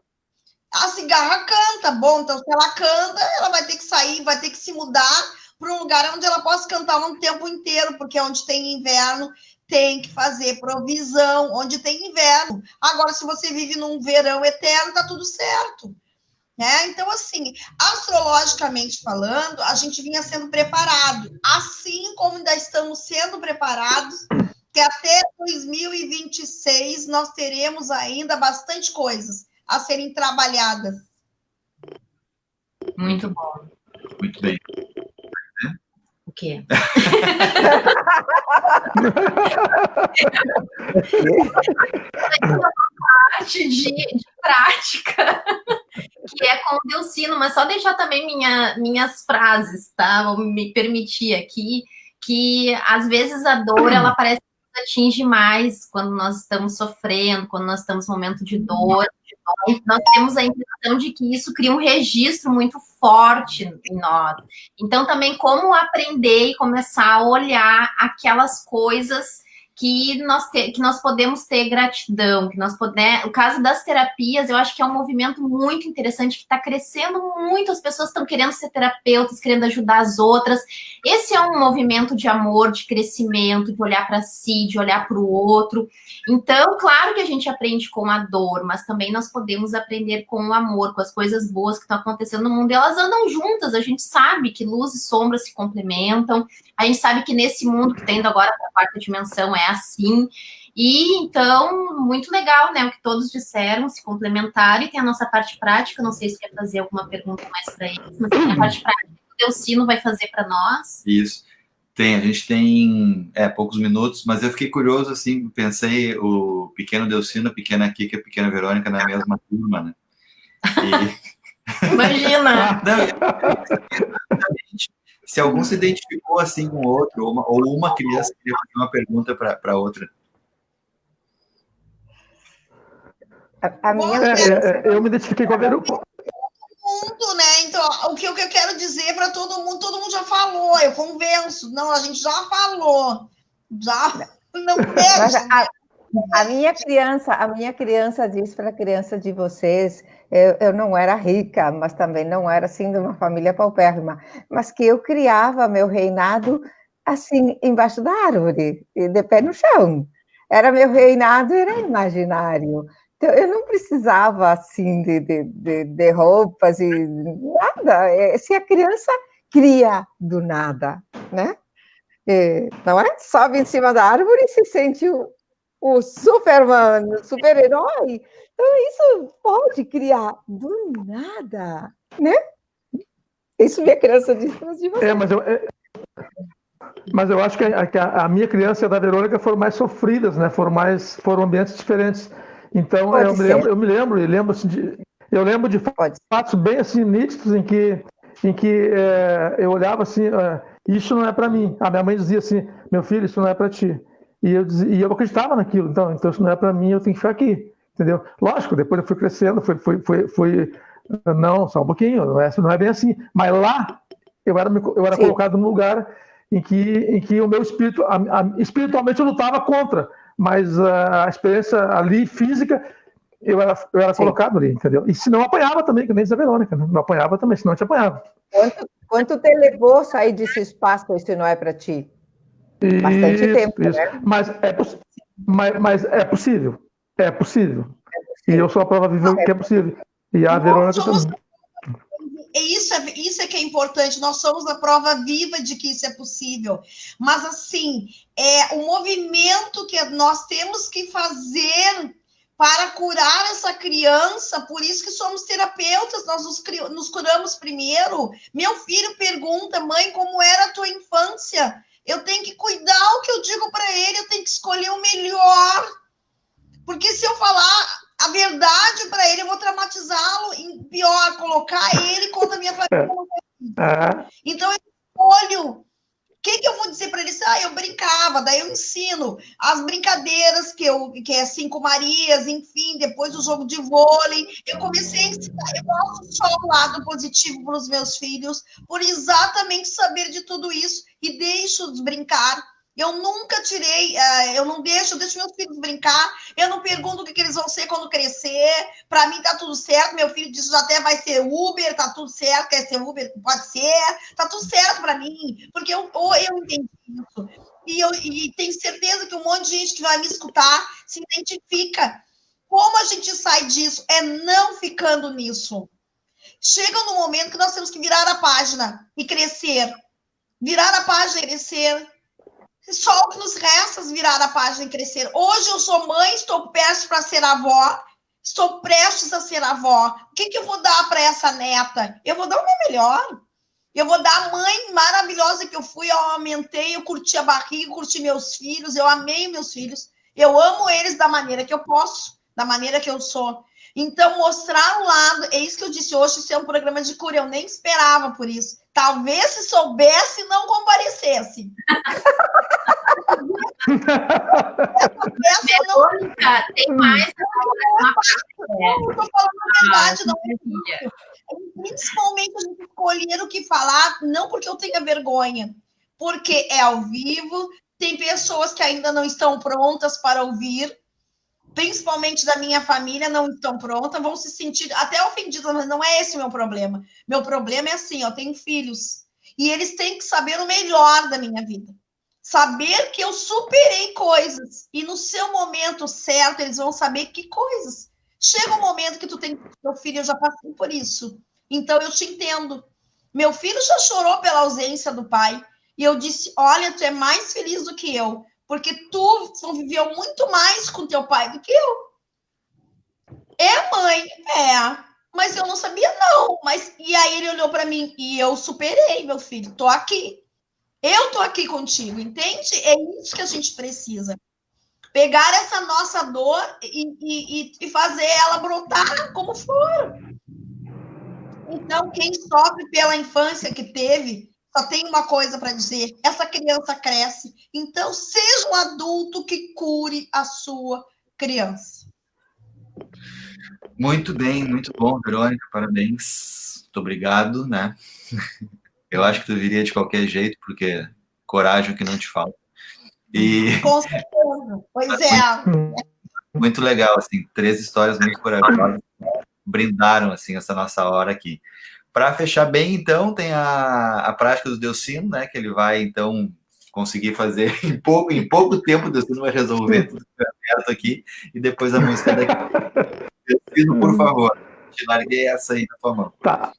A cigarra canta. Bom, então se ela canta, ela vai ter que sair, vai ter que se mudar para um lugar onde ela possa cantar um tempo inteiro, porque onde tem inverno, tem que fazer provisão, onde tem inverno. Agora, se você vive num verão eterno, tá tudo certo. Né? Então, assim, astrologicamente falando, a gente vinha sendo preparado. Assim como ainda estamos sendo preparados que até 2026 nós teremos ainda bastante coisas a serem trabalhadas. Muito bom. Muito bem. O quê? Uma parte de prática, que é com o Delcino, mas só deixar também minhas frases, tá? Vou me permitir aqui, que às vezes a dor, ela parece que nos atinge mais quando nós estamos sofrendo, quando nós estamos num momento de dor. Nós temos a impressão de que isso cria um registro muito forte em nós. Então, também como aprender e começar a olhar aquelas coisas que nós podemos ter gratidão, o caso das terapias, eu acho que é um movimento muito interessante, que está crescendo muito, as pessoas estão querendo ser terapeutas, querendo ajudar as outras. Esse é um movimento de amor, de crescimento, de olhar para si, de olhar para o outro. Então, claro que a gente aprende com a dor, mas também nós podemos aprender com o amor, com as coisas boas que estão acontecendo no mundo, e elas andam juntas, a gente sabe que luz e sombra se complementam, a gente sabe que nesse mundo que tem agora a quarta dimensão é assim, e então, muito legal, né, o que todos disseram, se complementaram, e tem a nossa parte prática, não sei se quer fazer alguma pergunta mais para eles, mas tem a parte prática que o Delcino vai fazer para nós. Isso. A gente tem poucos minutos, mas eu fiquei curioso, assim, pensei o pequeno Delcino, a pequena Kika e a pequena Verônica na mesma turma, né? Imagina! Se algum se identificou assim com o outro, ou uma criança queria fazer uma pergunta para outra. A minha eu me identifiquei com a Verônica. Mundo, né? Então, o que eu quero dizer para todo mundo já falou, eu convenço. Não, a gente já falou. Já não deixa. A minha criança disse para a criança de vocês, eu não era rica, mas também não era assim de uma família paupérrima, mas que eu criava meu reinado assim embaixo da árvore, de pé no chão. Era meu reinado, era imaginário. Então, eu não precisava, assim, de roupas e nada. Se a criança cria do nada, né? Não é? Sobe em cima da árvore e se sente o Superman, o super-herói. Então, isso pode criar do nada, né? Isso minha criança disse para você. Mas eu acho que a minha criança e a da Verônica foram mais sofridas, né? Foram ambientes diferentes. Então, eu lembro de fatos bem assim nítidos em que eu olhava assim, isso não é para mim. A minha mãe dizia assim, meu filho, isso não é para ti. E eu acreditava naquilo. Então isso não é para mim, eu tenho que ficar aqui, entendeu? Lógico, depois eu fui crescendo, não, só um pouquinho, não é bem assim. Mas lá eu era colocado num lugar em que o meu espírito, espiritualmente eu lutava contra. Mas a experiência ali, física, eu era colocado ali, entendeu? E se não apanhava também, que nem diz a Verônica, né? Não apanhava também, senão te apanhava. Quanto te levou sair desse espaço, se não é para ti? Bastante tempo, isso. Né? Mas é possível. É possível. E eu sou a prova viva que é possível. E a Verônica também. Isso é que é importante, nós somos a prova viva de que isso é possível, mas assim, é o movimento que nós temos que fazer para curar essa criança, por isso que somos terapeutas, nós nos curamos primeiro. Meu filho pergunta, mãe, como era a tua infância? Eu tenho que cuidar o que eu digo para ele, eu tenho que escolher o melhor, porque se eu falar a verdade para ele, eu vou traumatizá-lo, em pior, colocar ele contra a minha família. Então, eu escolho. O que eu vou dizer para ele? Eu brincava, daí eu ensino as brincadeiras, que é Cinco Marias, enfim, depois o jogo de vôlei. Eu comecei a ensinar, eu mostro só o lado positivo para os meus filhos, por exatamente saber de tudo isso, e deixo-os brincar. Eu nunca tirei, eu deixo meus filhos brincar, eu não pergunto o que eles vão ser quando crescer, para mim tá tudo certo, meu filho diz até vai ser Uber, tá tudo certo, quer ser Uber, pode ser, tá tudo certo para mim, porque eu entendi isso, e tenho certeza que um monte de gente que vai me escutar se identifica. Como a gente sai disso? É não ficando nisso. Chega no momento que nós temos que virar a página e crescer, virar a página e crescer. Só o que nos resta virar a página e crescer. Hoje eu sou mãe, estou prestes para ser avó, estou prestes a ser avó. O que eu vou dar para essa neta? Eu vou dar o meu melhor. Eu vou dar a mãe maravilhosa que eu fui, eu aumentei, eu curti a barriga, curti meus filhos, eu amei meus filhos. Eu amo eles da maneira que eu posso, da maneira que eu sou. Então, mostrar o lado, é isso que eu disse hoje, isso é um programa de cura, eu nem esperava por isso. Talvez se soubesse, não comparecesse. Verônica, tem mais uma parte. Não, eu estou falando a verdade, não é. Principalmente a gente escolher o que falar, não porque eu tenha vergonha, porque é ao vivo, tem pessoas que ainda não estão prontas para ouvir, principalmente da minha família, não estão prontas, vão se sentir até ofendidas, mas não é esse o meu problema. Meu problema é assim, eu tenho filhos, e eles têm que saber o melhor da minha vida. Saber que eu superei coisas, e no seu momento certo, eles vão saber que coisas. Chega um momento que tu tem teu filho, eu já passei por isso. Então, eu te entendo. Meu filho já chorou pela ausência do pai, e eu disse, olha, tu é mais feliz do que eu, porque tu conviveu muito mais com teu pai do que eu. É, mãe? É. Mas eu não sabia, não. E aí ele olhou para mim, e eu superei, meu filho. Tô aqui. Eu tô aqui contigo, entende? É isso que a gente precisa. Pegar essa nossa dor e fazer ela brotar como for. Então, quem sofre pela infância que teve, só tem uma coisa para dizer, essa criança cresce, então seja um adulto que cure a sua criança. Muito bem, muito bom, Verônica, parabéns, muito obrigado, né? Eu acho que tu viria de qualquer jeito, porque coragem que não te falta. Com certeza, pois é. Muito legal, assim, 3 histórias muito corajosas, brindaram, assim, essa nossa hora aqui. Para fechar bem, então, tem a prática do Delcino, né, que ele vai, então, conseguir fazer em pouco tempo, o Delcino vai resolver tudo certo aqui, e depois a música daqui. Delcino, por favor, te larguei essa aí na tua mão. Tá.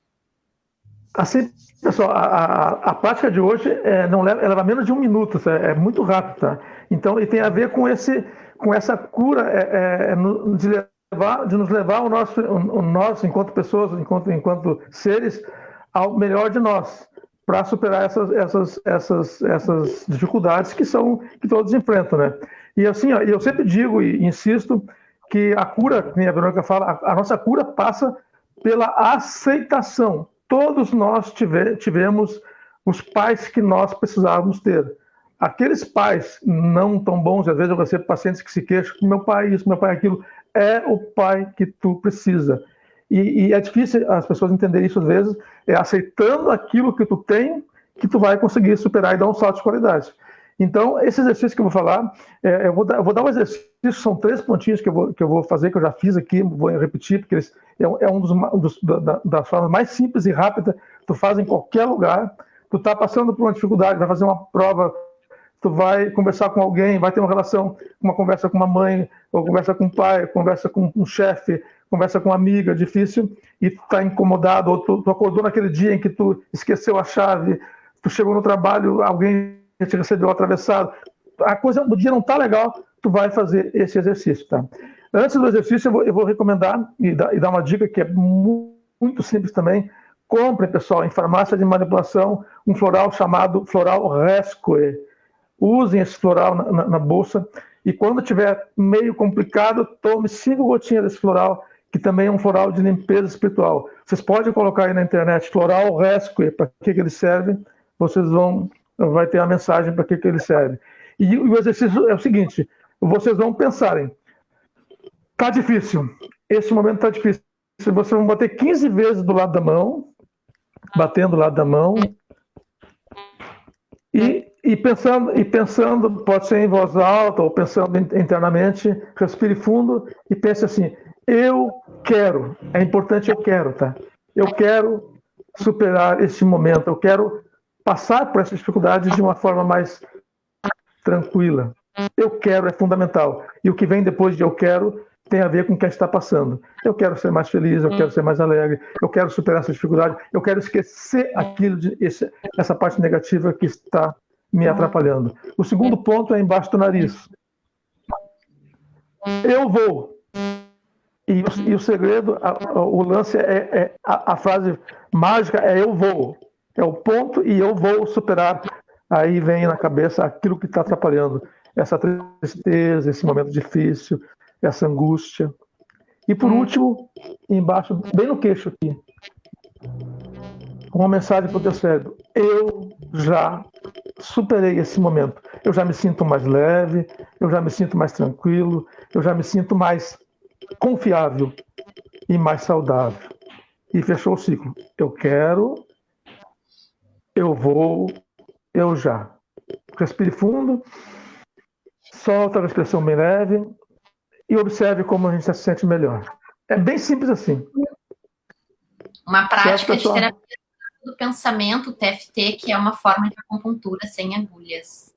Assim, pessoal, a prática de hoje ela leva menos de 1 minuto, é muito rápido, tá? Então, e tem a ver com essa cura de nos levar o nosso enquanto pessoas, enquanto seres, ao melhor de nós, para superar essas dificuldades que todos enfrentam, né? E assim, ó, eu sempre digo e insisto que a cura, como a Verônica fala, a nossa cura passa pela aceitação. Todos nós tivemos os pais que nós precisávamos ter. Aqueles pais não tão bons, às vezes eu recebo pacientes que se queixam, meu pai isso, meu pai aquilo, é o pai que tu precisa. E é difícil as pessoas entenderem isso às vezes, é aceitando aquilo que tu tem, que tu vai conseguir superar e dar um salto de qualidade. Então, esse exercício que eu vou falar, eu vou dar um exercício, são 3 pontinhos que eu vou fazer, que eu já fiz aqui, vou repetir, porque das formas mais simples e rápidas, tu faz em qualquer lugar, tu tá passando por uma dificuldade, vai fazer uma prova, tu vai conversar com alguém, vai ter uma conversa com uma mãe, ou conversa com um pai, conversa com um chefe, conversa com uma amiga, difícil, e tu tá incomodado, ou tu acordou naquele dia em que tu esqueceu a chave, tu chegou no trabalho, alguém te recebeu atravessado, o dia não está legal, tu vai fazer esse exercício, tá? Antes do exercício, eu vou recomendar e dar uma dica que é muito simples também. Comprem, pessoal, em farmácia de manipulação, um floral chamado Floral Rescue. Usem esse floral na bolsa e quando estiver meio complicado, tome 5 gotinhas desse floral, que também é um floral de limpeza espiritual. Vocês podem colocar aí na internet Floral Rescue, para que ele serve, vai ter a mensagem para que ele serve. E o exercício é o seguinte, vocês vão pensarem, tá difícil, esse momento tá difícil, vocês vão bater 15 vezes do lado da mão, batendo do lado da mão, e pensando, pode ser em voz alta ou pensando internamente, respire fundo e pense assim, eu quero, é importante eu quero, tá? Eu quero superar esse momento, eu quero passar por essa dificuldade de uma forma mais tranquila. Eu quero é fundamental. E o que vem depois de eu quero tem a ver com o que a gente está passando. Eu quero ser mais feliz, eu quero ser mais alegre, eu quero superar essa dificuldade, eu quero esquecer essa parte negativa que está me atrapalhando. O segundo ponto é embaixo do nariz. Eu vou. E o segredo, o lance a frase mágica é eu vou. É o ponto e eu vou superar. Aí vem na cabeça aquilo que está atrapalhando. Essa tristeza, esse momento difícil, essa angústia. E por último, embaixo, bem no queixo aqui, uma mensagem para o teu cérebro. Eu já superei esse momento. Eu já me sinto mais leve, eu já me sinto mais tranquilo, eu já me sinto mais confiável e mais saudável. E fechou o ciclo. Eu quero, eu vou, eu já. Respire fundo, solta a respiração bem leve e observe como a gente se sente melhor. É bem simples assim. Uma prática Certo, de terapia do pensamento, TFT, que é uma forma de acupuntura sem agulhas.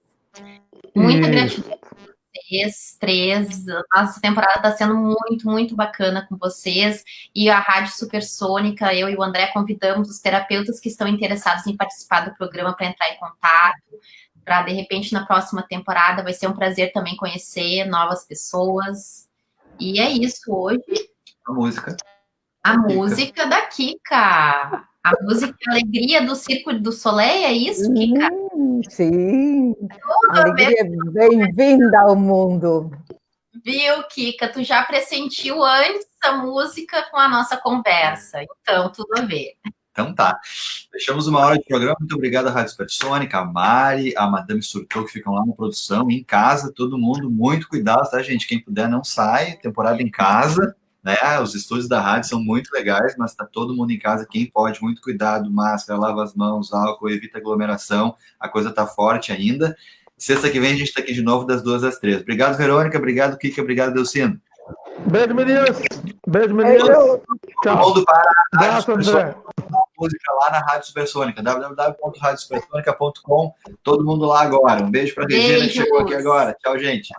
Muita gratidão a vocês três. Nossa temporada está sendo muito, muito bacana com vocês. E a Rádio Supersônica, eu e o André convidamos os terapeutas que estão interessados em participar do programa para entrar em contato. Para, de repente, na próxima temporada, vai ser um prazer também conhecer novas pessoas. E é isso hoje. A música. A música da Kika. A música Alegria do Circo do Soleil, é isso, Kika? Sim. Alegria, bem-vinda ao mundo. Viu, Kika? Tu já pressentiu antes a música com a nossa conversa. Então, tudo a ver. Então tá. Fechamos uma hora de programa. Muito obrigado à Rádio Supersônica, a Mari, a Madame Surtou, que ficam lá na produção, em casa, todo mundo. Muito cuidado, tá, gente? Quem puder, não sai. Temporada em casa, né? Os estúdios da rádio são muito legais, mas tá todo mundo em casa. Quem pode, muito cuidado. Máscara, lava as mãos, álcool, evita aglomeração. A coisa tá forte ainda. Sexta que vem a gente tá aqui de novo, das 2 às 3. Obrigado, Verônica. Obrigado, Kika. Obrigado, Delcino. Beijo, meninas. Beijo, meninas. Tchau. Todo mundo para a Rádio Abraço, André. Supersônica. Música lá na Rádio Supersônica, www.radiosupersônica.com. Todo mundo lá agora. Um beijo para a Regina que chegou aqui agora. Tchau, gente.